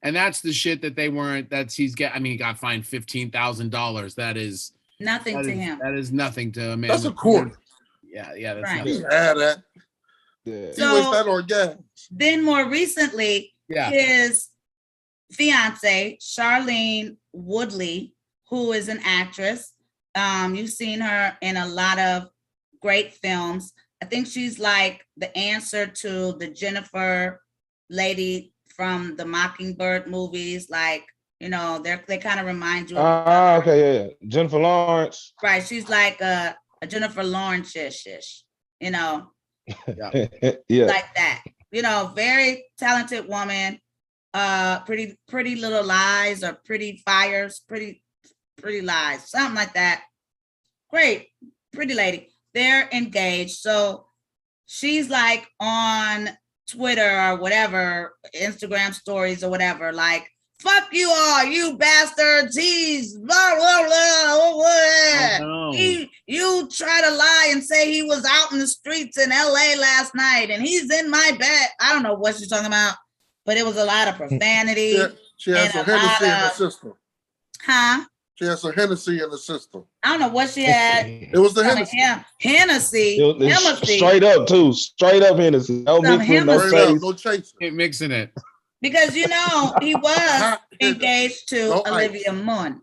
And that's the shit that they weren't. He got fined $15,000. That is nothing to him. That is nothing to a man. That's a quarter. Yeah, that's right. nothing. Yeah, that. Yeah. So, he was that on gas. Then more recently, his fiance, Charlene Woodley, who is an actress. You've seen her in a lot of great films. I think she's like the answer to the Jennifer lady from the Mockingbird movies. Like, you know, they kind of remind you of okay, yeah. Jennifer Lawrence. Right. She's like a Jennifer Lawrence ish, you know. Yeah. Like that. You know, very talented woman. Pretty little lies or pretty fires, pretty lies, something like that. Great, pretty lady. They're engaged. So she's like on Twitter or whatever, Instagram stories or whatever, like, fuck you all, you bastards. He's blah, blah, blah, blah. Oh, no. You try to lie and say he was out in the streets in LA last night and he's in my bed. I don't know what she's talking about, but it was a lot of profanity. She has some Hennessy in the system. Huh? She has some Hennessy in the system. I don't know what she had. It was the Hennessy. Hennessy. Straight up, too. Straight up Hennessy. No mixing, no face. No chasing. Ain't mixing it. Because he was engaged to No Olivia ice. Munn.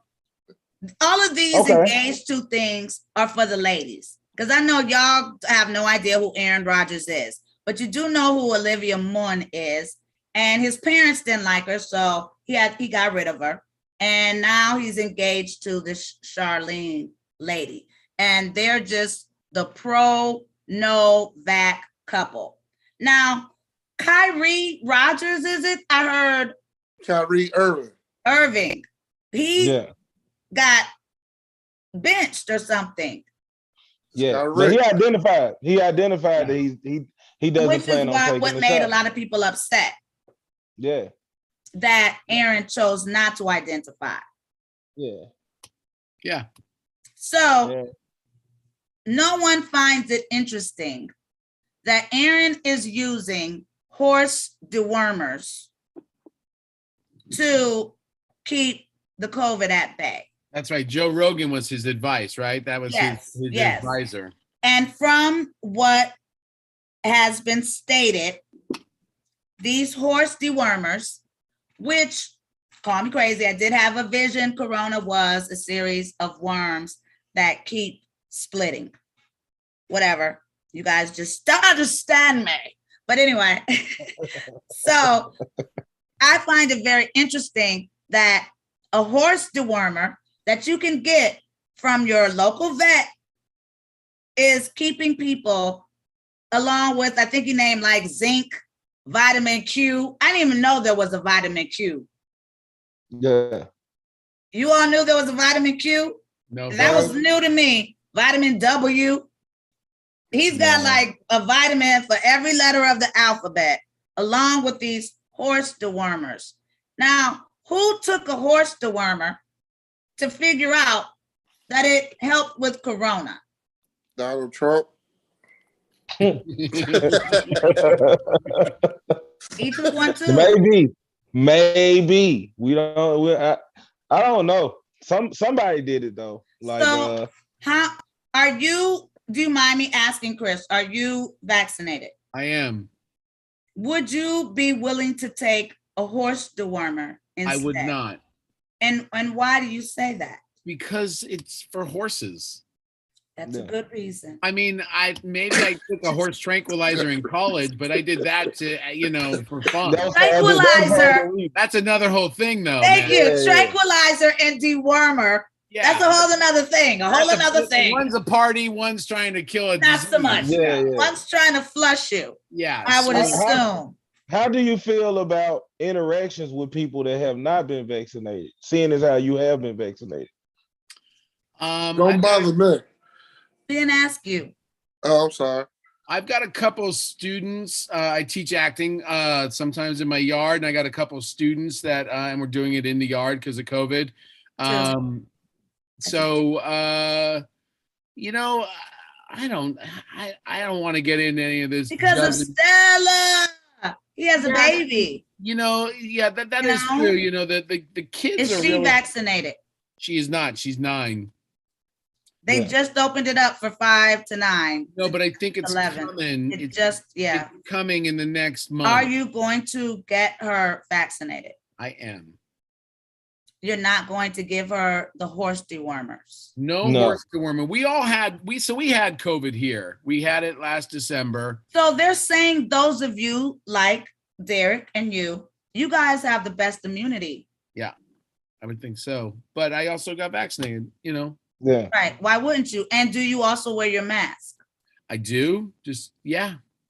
All of these Okay. engaged to things are for the ladies. Because I know y'all have no idea who Aaron Rodgers is, but you do know who Olivia Munn is. And his parents didn't like her, so he got rid of her. And now he's engaged to this Charlene lady. And they're just the pro-no-vac couple. Now, Kyrie Rogers, is it? I heard Kyrie Irving. He Yeah. got benched or something. Yeah. Got But he wrecked. identified that he doesn't Which is plan on taking what the made shot. a lot of people upset Yeah. that Aaron chose not to identify. Yeah. Yeah. So Yeah. no one finds it interesting that Aaron is using horse dewormers to keep the COVID at bay. That's right. Joe Rogan was his advice, right? That was Yes, his yes. advisor. And from what has been stated, these horse dewormers, which, call me crazy, I did have a vision. Corona was a series of worms that keep splitting. Whatever. You guys just don't understand me. But anyway, so I find it very interesting that a horse dewormer that you can get from your local vet is keeping people, along with, I think he named like zinc, vitamin Q. I didn't even know there was a vitamin Q. Yeah. You all knew there was a vitamin Q? No, That was new to me. Vitamin W. He's got like a vitamin for every letter of the alphabet, along with these horse dewormers. Now, who took a horse dewormer to figure out that it helped with Corona? Donald Trump. He took one too. Maybe we don't. I don't know. Somebody did it though. Like, So, how are you? Do you mind me asking, Chris? Are you vaccinated? I am. Would you be willing to take a horse dewormer instead? I would not. And why do you say that? Because it's for horses. That's a good reason. I mean, I took a horse tranquilizer in college, but I did that to for fun. Tranquilizer. That's another whole thing, though. Thank man. you. Tranquilizer and dewormer. Yeah. That's a whole another thing. A whole another thing. One's a party, one's trying to kill a Not so disease. much. Yeah. One's trying to flush you. Yeah. I would assume. How do you feel about interactions with people that have not been vaccinated, seeing as how you have been vaccinated? Don't bother me. Didn't ask you. Oh, I'm sorry. I've got a couple of students. I teach acting sometimes in my yard, and I got a couple of students that, and we're doing it in the yard because of COVID. So I don't want to get into any of this because of Stella. He has a baby. That is true. The kids is she vaccinated? She is not. She's 9. They just opened it up for 5 to 9. No, but I think it's 11. coming. It's coming in the next month. Are you going to get her vaccinated? I am. You're not going to give her the horse dewormers? No horse dewormer. We had COVID here. We had it last December. So they're saying those of you like Derek and you guys have the best immunity. Yeah, I would think so. But I also got vaccinated, Yeah. Right. Why wouldn't you? And do you also wear your mask? I do.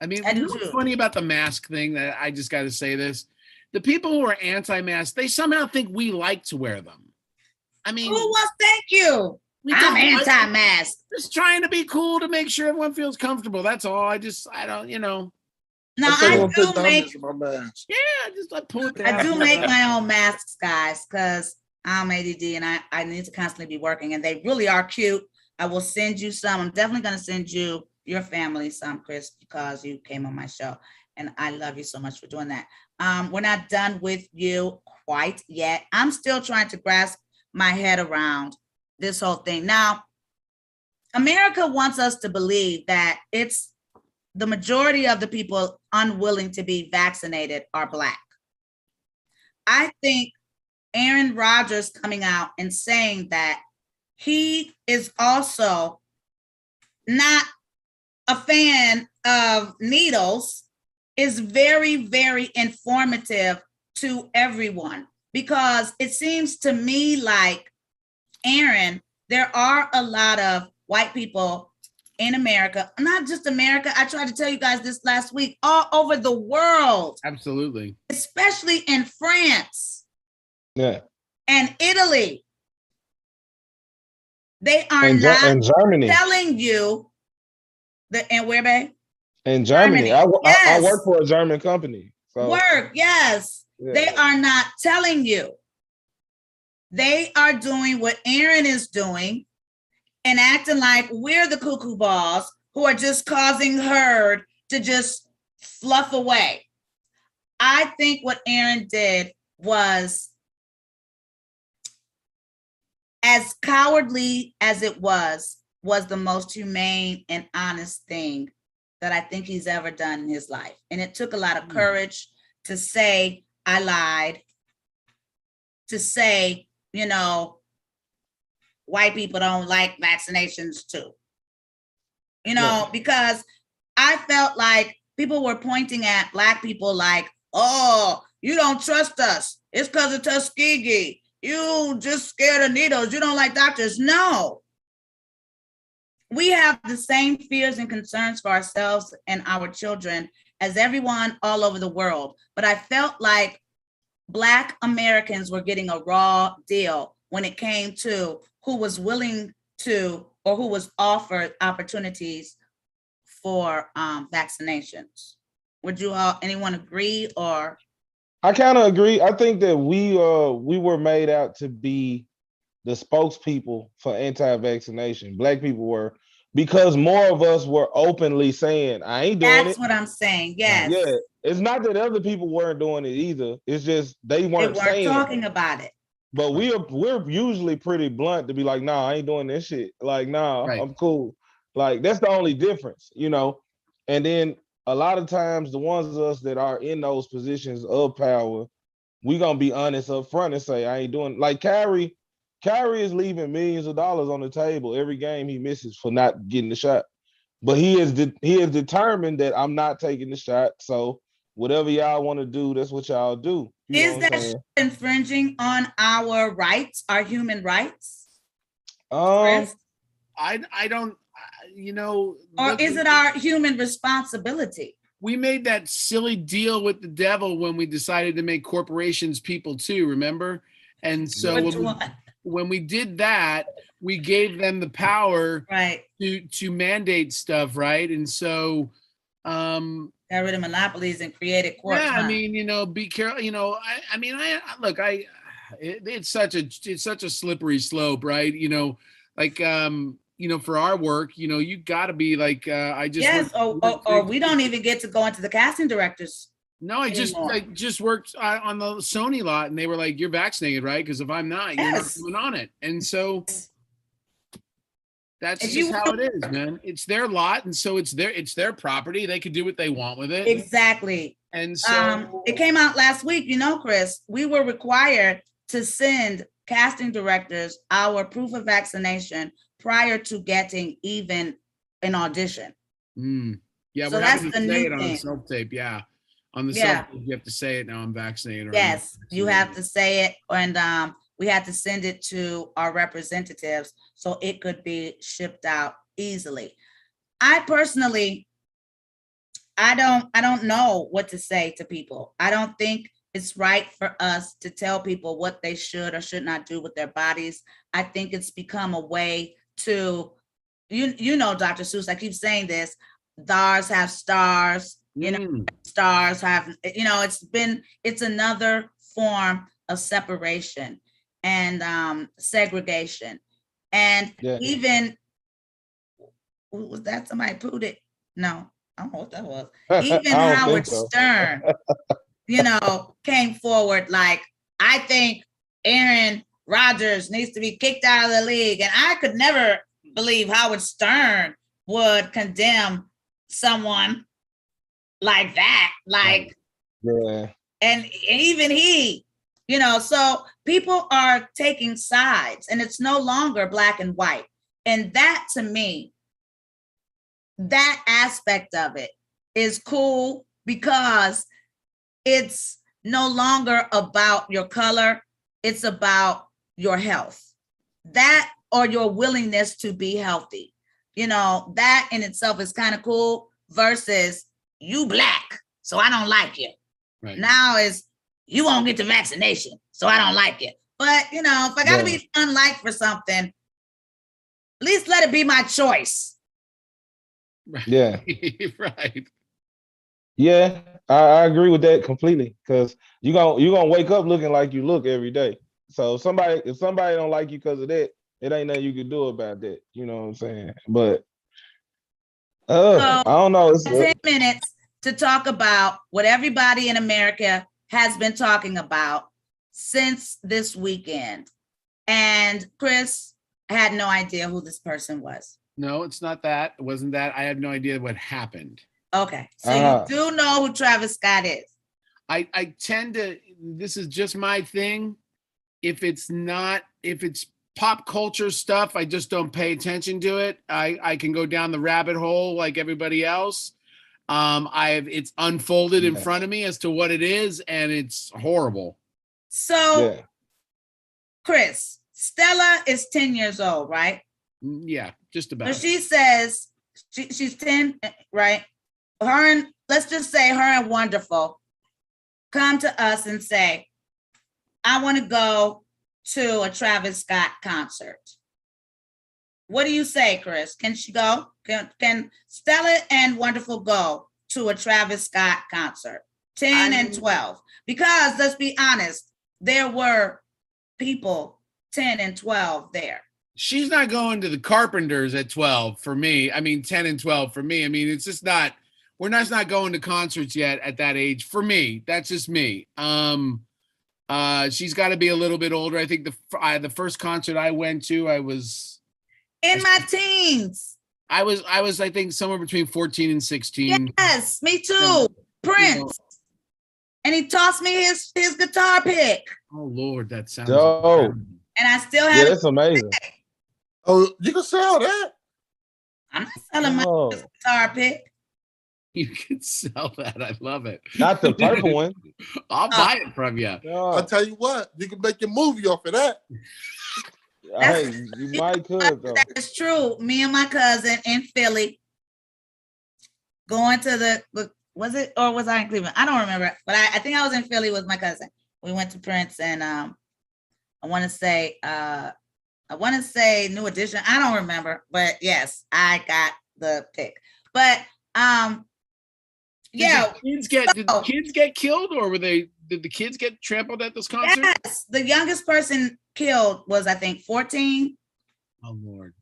I mean, what's funny about the mask thing, that I just got to say this. The people who are anti-mask, they somehow think we like to wear them. I mean, thank you. I'm anti-mask. Just trying to be cool to make sure everyone feels comfortable. That's all. I don't. No, I do make my mask. Yeah, I pull it down. I do make my own masks, guys, because I'm ADD and I need to constantly be working, and they really are cute. I will send you some. I'm definitely going to send you, your family, some, Chris, because you came on my show, and I love you so much for doing that. We're not done with you quite yet. I'm still trying to grasp my head around this whole thing. Now, America wants us to believe that it's the majority of the people unwilling to be vaccinated are Black. I think Aaron Rodgers coming out and saying that he is also not a fan of needles is very, very informative to everyone, because it seems to me like, Aaron, there are a lot of white people in America, not just America. I tried to tell you guys this last week, all over the world. Absolutely. Especially in France. Yeah. And Italy. They are and not Germany. telling you that, and where, babe? In Germany. I Yes. work for a German company. So. Yes. Yeah. They are not telling you. They are doing what Aaron is doing and acting like we're the cuckoo balls who are just causing herd to just fluff away. I think what Aaron did was, as cowardly as it was the most humane and honest thing that I think he's ever done in his life. And it took a lot of courage to say, I lied, to say, you know, white people don't like vaccinations too. You know, because I felt like people were pointing at Black people like, oh, you don't trust us. It's because of Tuskegee. You just scared of needles. You don't like doctors. No. We have the same fears and concerns for ourselves and our children as everyone all over the world. But I felt like Black Americans were getting a raw deal when it came to who was willing to, or who was offered opportunities for vaccinations. Would you all, anyone agree? Or I kind of agree. I think that we were made out to be the spokespeople for anti-vaccination. Black people were, because more of us were openly saying, I ain't doing it. That's what I'm saying. Yes. Yeah. It's not that other people weren't doing it either. It's just they weren't saying talking about it. But we're usually pretty blunt to be like, nah, I ain't doing this shit. Like, nah, right. I'm cool. Like, that's the only difference, you know? And then a lot of times the ones of us that are in those positions of power, we gonna be honest up front and say, I ain't doing, like Kyrie is leaving millions of dollars on the table every game he misses for not getting the shot. But he is determined that I'm not taking the shot. So whatever y'all want to do, that's what y'all do. Is that infringing on our rights, our human rights? I don't, you know. Or is it our human responsibility? We made that silly deal with the devil when we decided to make corporations people too, remember? And so when we did that, we gave them the power to mandate stuff, right? And so got rid of monopolies and created courts. Yeah, I mean, you know, be careful. You know, it's such a slippery slope, right? You know, like you know, for our work, you know, you got to be like, I just or we don't even get to go into the casting directors. No, I just worked on the Sony lot, and they were like, "You're vaccinated, right? Because if I'm not, you're not coming on it." And so. That's just how it is, man. It's their lot, and so it's their property. They could do what they want with it. Exactly. And so it came out last week, you know, Chris. We were required to send casting directors our proof of vaccination prior to getting even an audition. Yeah, so we're having to say it on the self-tape. Yeah, on the self-tape, you have to say it. Now I'm vaccinated. Yes, you have to say it, and we had to send it to our representatives so it could be shipped out easily. I personally, I don't know what to say to people. I don't think it's right for us to tell people what they should or should not do with their bodies. I think it's become a way to, you know, Dr. Seuss, I keep saying this, stars have stars, you know, stars have, you know, it's another form of separation and segregation. And even, was that somebody put it? No, I don't know what that was. Even Howard Stern, you know, came forward like, I think Aaron Rodgers needs to be kicked out of the league. And I could never believe Howard Stern would condemn someone like that. Like, yeah. And even he You know, so people are taking sides and it's no longer black and white. And that to me, that aspect of it is cool because it's no longer about your color. It's about your health. That or your willingness to be healthy. You know, that in itself is kind of cool versus you black, so I don't like you. Right. Now is you won't get the vaccination, so I don't like it. But, you know, if I got to be unliked for something, at least let it be my choice. Right. Yeah. Right. Yeah, I agree with that completely. Because you're gonna wake up looking like you look every day. So if somebody don't like you because of that, it ain't nothing you can do about that. You know what I'm saying? But I don't know. It's 10 minutes to talk about what everybody in America has been talking about since this weekend. And Chris had no idea who this person was. No, it's not that. It wasn't that. I have no idea what happened. Okay. So you do know who Travis Scott is. I tend to, this is just my thing. If it's pop culture stuff, I just don't pay attention to it. I can go down the rabbit hole like everybody else. It's unfolded in front of me as to what it is, and it's horrible. So, Chris, Stella is 10 years old, right? Yeah, just about. So she says she's 10, right? Let's just say her and Wonderful come to us and say, I want to go to a Travis Scott concert. What do you say, Chris? Can she go? Can Stella and Wonderful go to a Travis Scott concert? 10 and 12. Because let's be honest, there were people 10 and 12 there. She's not going to the Carpenters at 12 for me. I mean, 10 and 12 for me. I mean, it's just not, we're not going to concerts yet at that age for me. That's just me. She's got to be a little bit older. I think the first concert I went to, I was in my teens. I was, I think somewhere between 14 and 16. Yes, me too. Prince. You know. And he tossed me his guitar pick. Oh Lord, that sounds dope. And I still have that's amazing. Oh, you can sell that. I'm not selling my guitar pick. You can sell that. I love it. Not the purple one. I'll buy it from you. I'll tell you what, you can make your movie off of that. Hey, you might could though. That is true. Me and my cousin in Philly going to was it or was I in Cleveland? I don't remember, but I think I was in Philly with my cousin. We went to Prince and I want to say New Edition. I don't remember, but yes, I got the pick. But yeah. Did the kids get killed, or did the kids get trampled at this concert? Yes, the youngest person killed was I think 14. Oh Lord.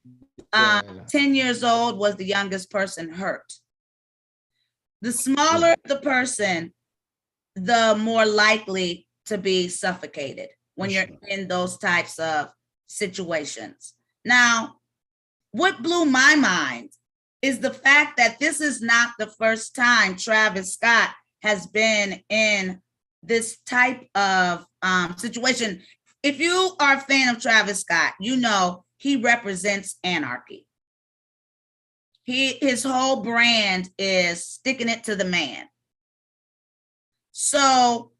10 years old was the youngest person hurt. The smaller the person, the more likely to be suffocated when you're in those types of situations. Now, what blew my mind is the fact that this is not the first time Travis Scott has been in this type of situation. If you are a fan of Travis Scott, you know he represents anarchy. His whole brand is sticking it to the man. So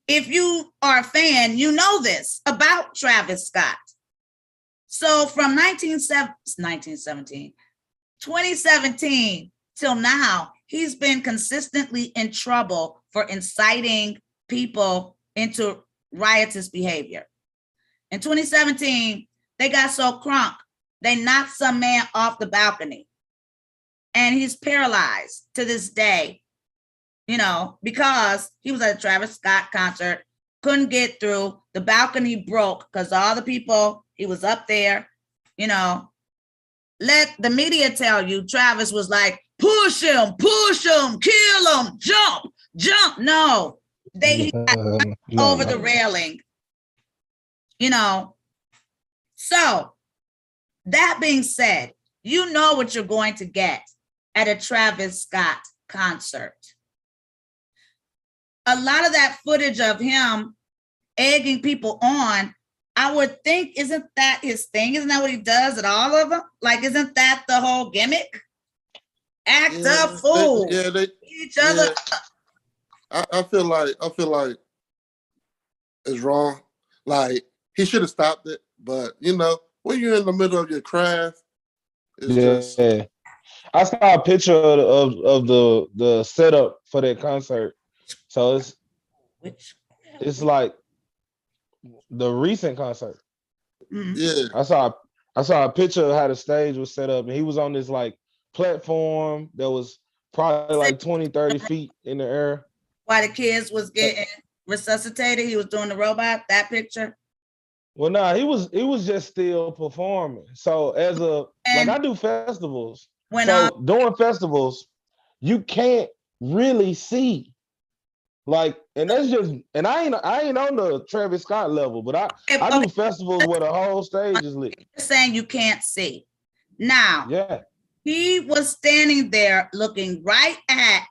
if you are a fan, you know this about Travis Scott. So from 2017 till now, he's been consistently in trouble for inciting people into riotous behavior. In 2017, they got so crunk, they knocked some man off the balcony. And he's paralyzed to this day, you know, because he was at a Travis Scott concert, couldn't get through, the balcony broke because all the people, he was up there, you know. Let the media tell you Travis was like, push him, kill him, jump. No, he got over the railing, you know. So that being said, you know what you're going to get at a Travis Scott concert. A lot of that footage of him egging people on, I would think, isn't that his thing? Isn't that what he does at all of them? Like, isn't that the whole gimmick? Act Yeah, up, fool. they Each other. I feel like it's wrong. Like he should have stopped it, but you know, when you're in the middle of your craft, it's just I saw a picture of the setup for that concert. So it's like the recent concert. yeah. I saw a picture of how the stage was set up, and he was on this like platform that was probably like 20, 30 feet in the air. While the kids was getting resuscitated, he was doing the robot, that picture. Well, nah, he was just still performing. So like I do festivals. Doing festivals, you can't really see. Like, and that's just, and I ain't on the Travis Scott level, but I do festivals where the whole stage is lit. You're saying you can't see. Now, yeah, he was standing there looking right at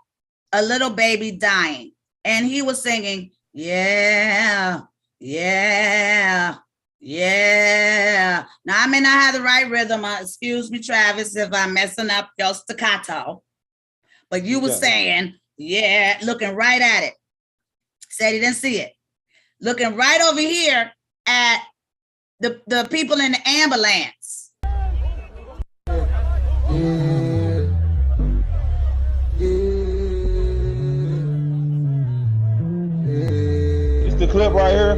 a little baby dying, and he was singing, yeah, yeah, yeah. Now, I may not have the right rhythm. Excuse me, Travis, if I'm messing up your staccato, but you were saying, yeah, looking right at it. Said he didn't see it. Looking right over here at the people in the ambulance. It's the clip right here.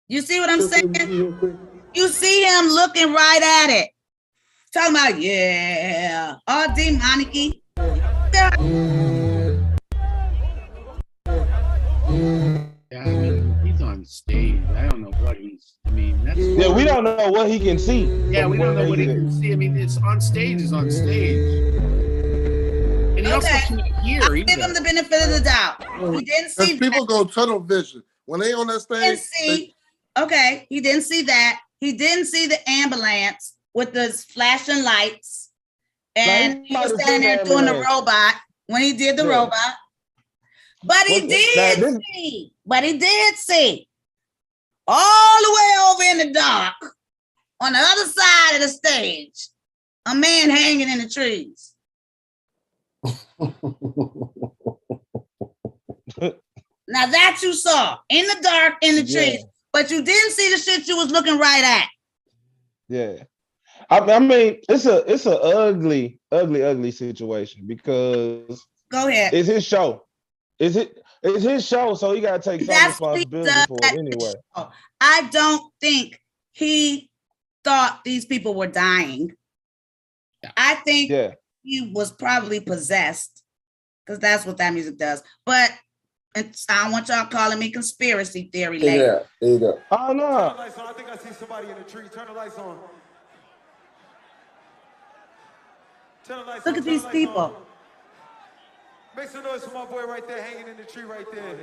You see what I'm saying? You see him looking right at it. Talking about, yeah, all demonic-y. Yeah, I mean, he's on stage. I don't know what we don't know what he can see. Yeah, we don't know what he can see. I mean, it's on stage is on stage. And he also can't hear. I'll give him the benefit of the doubt. He didn't see people go tunnel vision. When they on that stage, he didn't see that. He didn't see the ambulance with the flashing lights, and he was standing there doing the robot when he did the robot. But he did see. But he did see all the way over in the dark on the other side of the stage, a man hanging in the trees. Now that you saw in the dark in the trees, but you didn't see the shit you was looking right at. Yeah. I mean, it's a ugly situation because go ahead. It's his show. It's his show, so he gotta take some responsibility for it anyway. I don't think he thought these people were dying. I think he was probably possessed, because that's what that music does. But I don't want y'all calling me conspiracy theory later. Yeah, there you go. Oh no. Turn the lights on. I think I see somebody in the tree. Turn the lights on. Turn the lights on. Look at these people. On. Make some noise for my boy right there, hanging in the tree right there.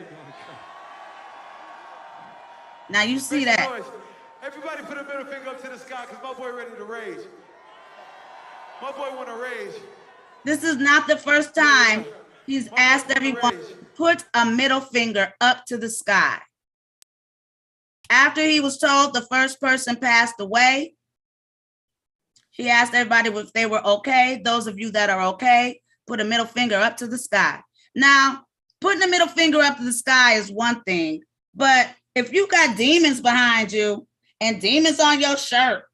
Now you see that. Noise. Everybody put a middle finger up to the sky, because my boy ready to rage. My boy want to rage. This is not the first time he's asked everyone to put a middle finger up to the sky. After he was told the first person passed away, he asked everybody if they were okay. Those of you that are okay, put a middle finger up to the sky. Now, putting a middle finger up to the sky is one thing, but if you got demons behind you and demons on your shirt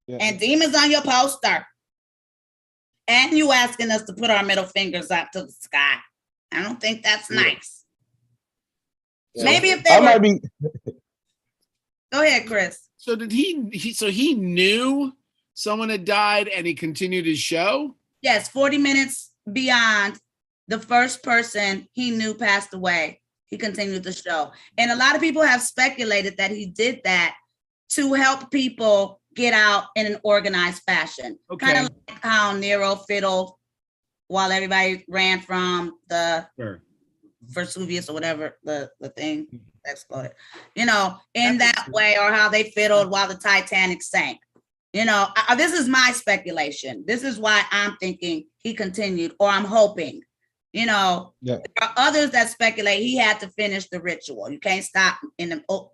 and demons on your poster, and you asking us to put our middle fingers up to the sky, I don't think that's nice. Maybe if they might be. Go ahead, Chris. So did he knew someone had died and he continued his show? Yes, 40 minutes beyond the first person he knew passed away, he continued the show. And a lot of people have speculated that he did that to help people get out in an organized fashion. Okay. Kind of like how Nero fiddled while everybody ran from the Vesuvius or whatever, the thing exploded. You know, in that way, or how they fiddled while the Titanic sank. You know, this is my speculation. This is why I'm thinking he continued, or I'm hoping. You know, there are others that speculate he had to finish the ritual. You can't stop in the. Oh,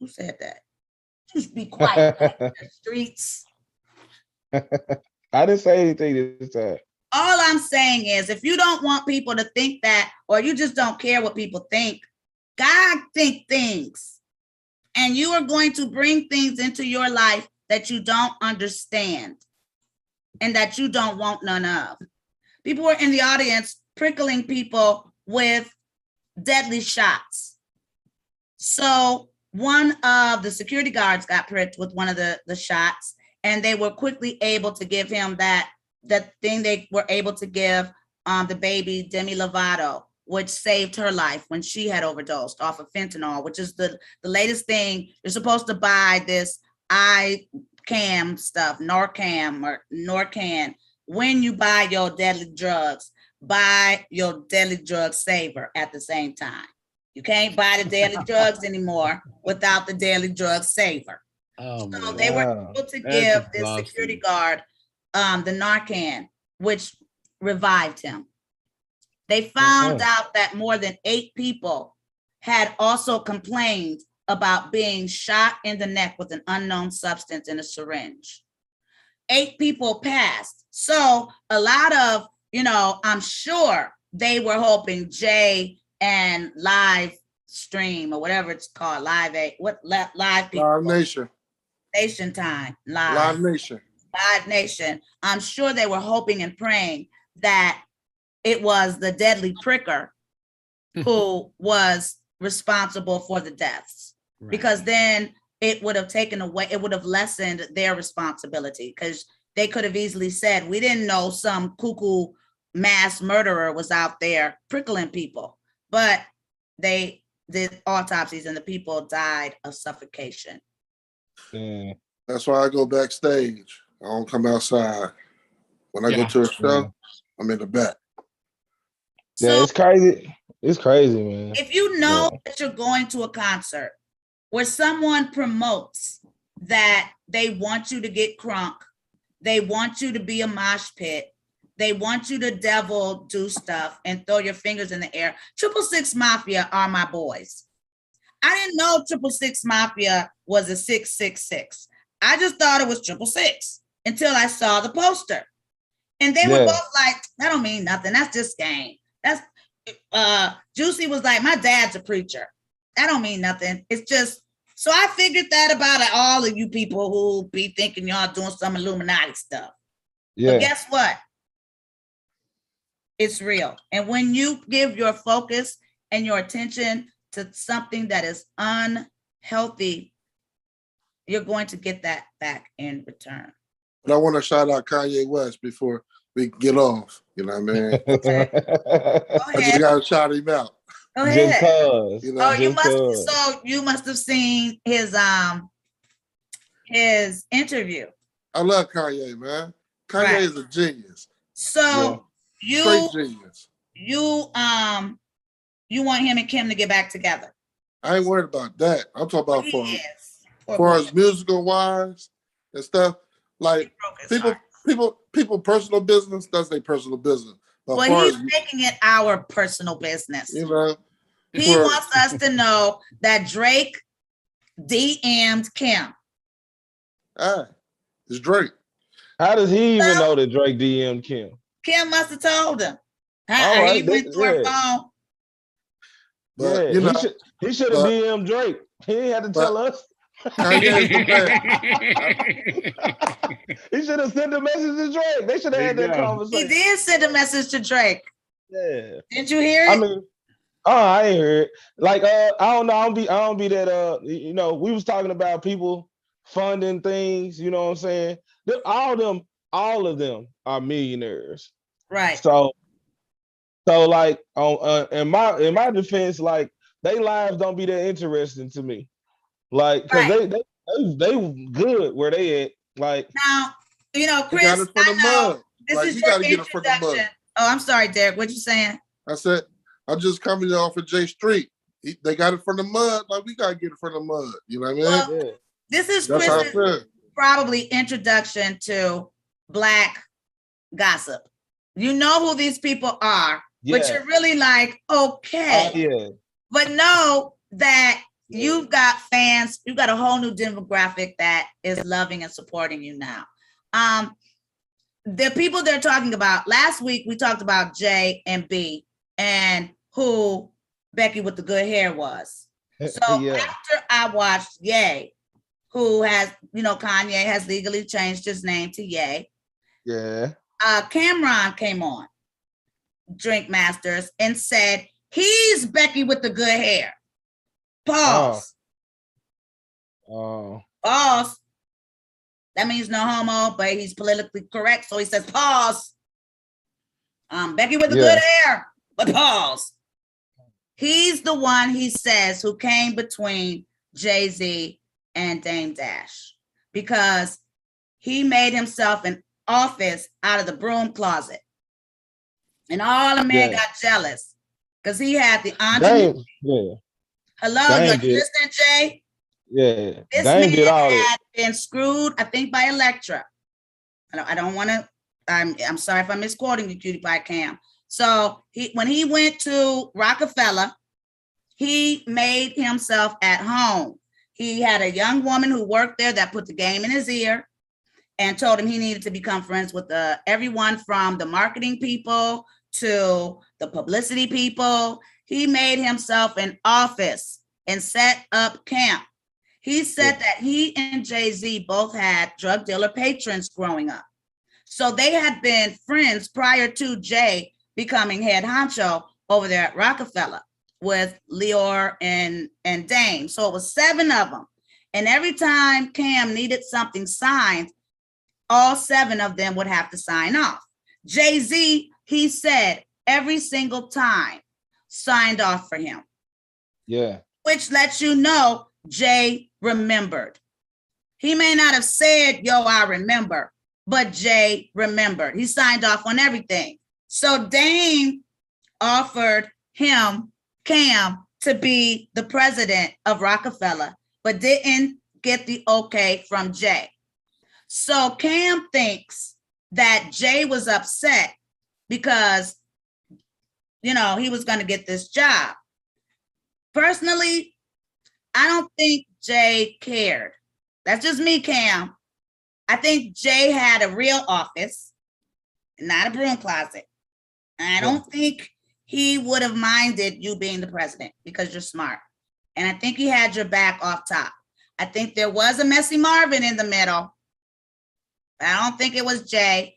who said that? Just be quiet. Like in the streets. I didn't say anything this time. All I'm saying is, if you don't want people to think that, or you just don't care what people think, God think things. And you are going to bring things into your life that you don't understand and that you don't want none of. People were in the audience prickling people with deadly shots. So one of the security guards got pricked with one of the shots, and they were quickly able to give him that thing they were able to give the baby Demi Lovato, which saved her life when she had overdosed off of fentanyl, which is the latest thing. You're supposed to buy this ICAM stuff, Narcan or Norcan. When you buy your deadly drugs, buy your deadly drug saver at the same time. You can't buy the deadly drugs anymore without the deadly drug saver. Oh, so they were able to give this security guard the Narcan, which revived him. They found out that more than 8 people had also complained about being shot in the neck with an unknown substance in a syringe. 8 people passed. So a lot of, I'm sure they were hoping Jay and Live Stream or whatever it's called, Live people. Live Nation. Nation Time. Live Nation. Live Nation. I'm sure they were hoping and praying that it was the deadly pricker who was responsible for the deaths, because then it would have taken away, it would have lessened their responsibility, because they could have easily said, we didn't know some cuckoo mass murderer was out there prickling people, but they did autopsies and the people died of suffocation. That's why I go backstage. I don't come outside. When I go to a show, I'm in the back. So, it's crazy. It's crazy, man. If you know that you're going to a concert where someone promotes that they want you to get crunk, they want you to be a mosh pit, they want you to devil do stuff and throw your fingers in the air. 666 Mafia are my boys. I didn't know 666 Mafia was a 666. I just thought it was 666 until I saw the poster. And they were both like, that don't mean nothing. That's just game. That's Juicy was like, my dad's a preacher. That don't mean nothing. It's just, so I figured that about all of you people who be thinking y'all doing some Illuminati stuff. But guess what? It's real. And when you give your focus and your attention to something that is unhealthy, you're going to get that back in return. But I want to shout out Kanye West before we get off. You know what I mean? Okay. I just got to shout him out. Go ahead. Just cause. You know, you must have seen his interview. I love Kanye, man. Kanye is a genius. So straight genius. You want him and Kim to get back together? I ain't worried about that. I'm talking about for as musical wise and stuff. Like people personal business, that's their personal business. But well, he's making it our personal business. You know, he wants us to know that Drake DM'd Kim. It's Drake. How does he even know that Drake DM'd Kim? Kim must have told him. He went through her phone. But he should have DM'd Drake. He ain't had to tell us. He should have sent a message to Drake. They should have had that conversation. He did send a message to Drake. Yeah. Did you hear it? I mean, I ain't heard it. Like, I don't know. I don't be that. We was talking about people funding things. You know what I'm saying? All of them are millionaires. Right. So like, in my defense, like, they lives don't be that interesting to me. Like, because they good where they at. Like, now, Chris, got it from the mud. This like, is you your gotta get it from the mud. Oh, I'm sorry, Derek. What you saying? I said, I'm just coming off of J Street. They got it from the mud. Like, we gotta get it from the mud. You know what I mean? Well, this is That's Chris's. probably introduction to Black gossip. You know who these people are, but you're really like, okay. Yeah. But know that you've got fans, you've got a whole new demographic that is loving and supporting you now. The people they're talking about, last week we talked about J and B and who Becky with the good hair was. So after I watched Ye, who has, Kanye has legally changed his name to Ye. Yeah. Cameron came on Drink Masters and said, he's Becky with the good hair. Pause. Pause. That means no homo, but he's politically correct. So he says, pause. Becky with the good hair, but pause. He's the one, he says, who came between Jay-Z and Dame Dash because he made himself an office out of the broom closet. And all the men got jealous because he had the ingenuity. Hello, you listening, Jay? Yeah. This man had been screwed, I think, by Elektra. I don't want to, I'm sorry if I'm misquoting you, Cutie Pie Cam. So when he went to Rockefeller, he made himself at home. He had a young woman who worked there that put the game in his ear and told him he needed to become friends with everyone from the marketing people to the publicity people. He made himself an office and set up camp. He said that he and Jay-Z both had drug dealer patrons growing up. So they had been friends prior to Jay becoming head honcho over there at Rockefeller with Leor and Dame. So it was 7 of them. And every time Cam needed something signed, all 7 of them would have to sign off. Jay-Z, he said, every single time signed off for him. Yeah. Which lets you know Jay remembered. He may not have said, yo, I remember, but Jay remembered. He signed off on everything. So Dame offered him, Cam, to be the president of Rockefeller, but didn't get the okay from Jay. So Cam thinks that Jay was upset because, he was going to get this job. Personally, I don't think Jay cared. That's just me, Cam. I think Jay had a real office, not a broom closet. And I don't think he would have minded you being the president because you're smart. And I think he had your back off top. I think there was a Messy Marvin in the middle. I don't think it was Jay.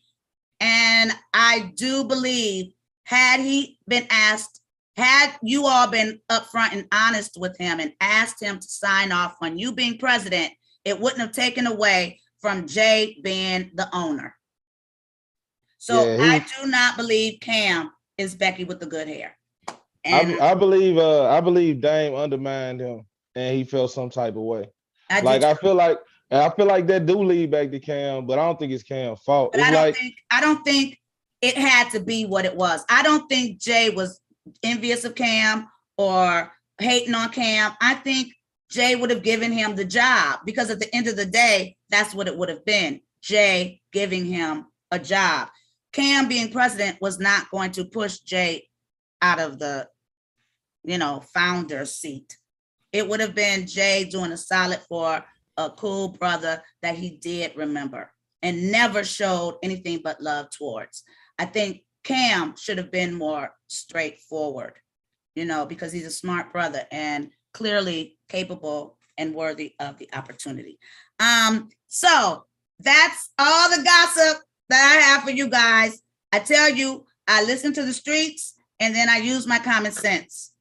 And I do believe had he been asked, had you all been upfront and honest with him and asked him to sign off on you being president, it wouldn't have taken away from Jay being the owner. So I do not believe Cam is Becky with the good hair. And I believe Dame undermined him and he felt some type of way. I feel like that do lead back to Cam, but I don't think it's Cam's fault. But I don't think it had to be what it was. I don't think Jay was envious of Cam or hating on Cam. I think Jay would have given him the job because at the end of the day, that's what it would have been. Jay giving him a job. Cam being president was not going to push Jay out of the, founder seat. It would have been Jay doing a solid for a cool brother that he did remember and never showed anything but love towards. I think Cam should have been more straightforward, because he's a smart brother and clearly capable and worthy of the opportunity. So that's all the gossip that I have for you guys. I tell you, I listen to the streets and then I use my common sense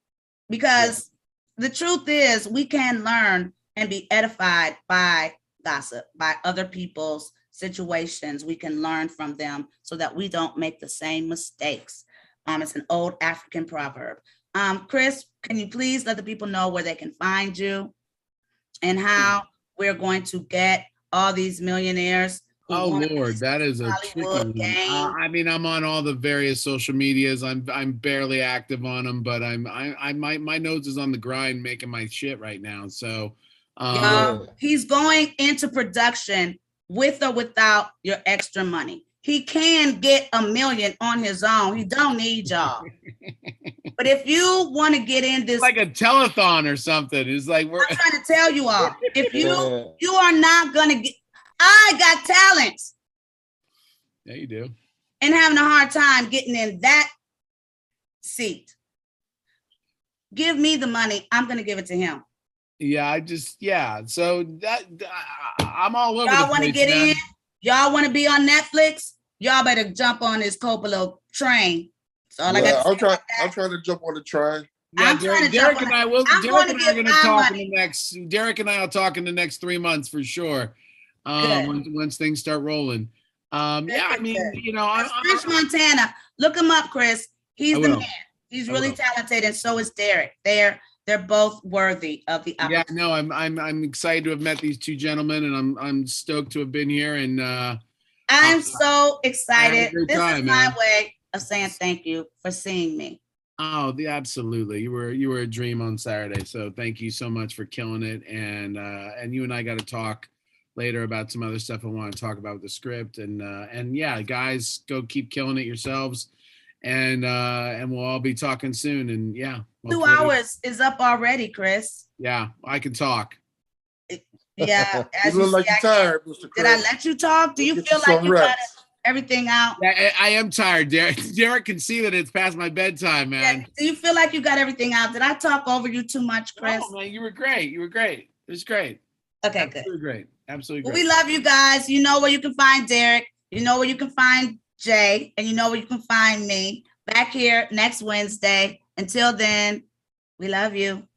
because the truth is we can learn and be edified by gossip, by other people's situations. We can learn from them so that we don't make the same mistakes. It's an old African proverb. Chris, can you please let the people know where they can find you and how we're going to get all these millionaires? Oh Lord, that is a tricky one. I'm on all the various social medias. I'm barely active on them, but my nose is on the grind making my shit right now. So he's going into production with or without your extra money. He can get $1 million on his own. He don't need y'all. But if you want to get in this, It's like a telethon or something. It's like we're I'm trying to tell you all, if Yeah. you are not gonna get, I got talents yeah, you do. and having a hard time getting in that seat. Give me the money. I'm gonna give it to him. Yeah, so that I'm all over Y'all the want to place, get man. in? Y'all want to be on Netflix? Y'all better jump on this Coppola train. That's all I Yeah, got to say. I'm trying to jump on the train. Yeah, I'm trying to Derek jump and on I will. I'm Derek going and to I are give going to my talk in money. the next. Derek and I will talk in the next 3 months for sure. Good. Once things start rolling. Yeah, I mean, Good. you know, That's French Montana. Look him up, Chris. He's I the will. man. He's I really will. talented, and so is Derek. They're both worthy of the Yeah, opportunity. no, I'm excited to have met these two gentlemen, and I'm stoked to have been here. And I'm so I excited. had a great This time, is man. my way of saying thank you for seeing me. Oh, absolutely. You were a dream on Saturday. So thank you so much for killing it. And you and I got to talk later about some other stuff I want to talk about with the script. And yeah, guys, go keep killing it yourselves. And we'll all be talking soon. And yeah, 2 hopefully- hours is up already, Chris. Yeah, I can talk. Yeah. You As look you like see, you're tired, Mr. did I Chris. let you talk? Do you Get feel like some you got rest. everything out? Yeah, I am tired. Derek can see that it's past my bedtime, man. Yeah. Do you feel like you got everything out? Did I talk over you too much, Chris? Oh man, you were great. You were great. It was great. Okay, good. Absolutely great. Absolutely Well, great. we love you guys. You know where you can find Derek. You know where you can find Jay. And you know where you can find me. Back here next Wednesday. Until then, we love you.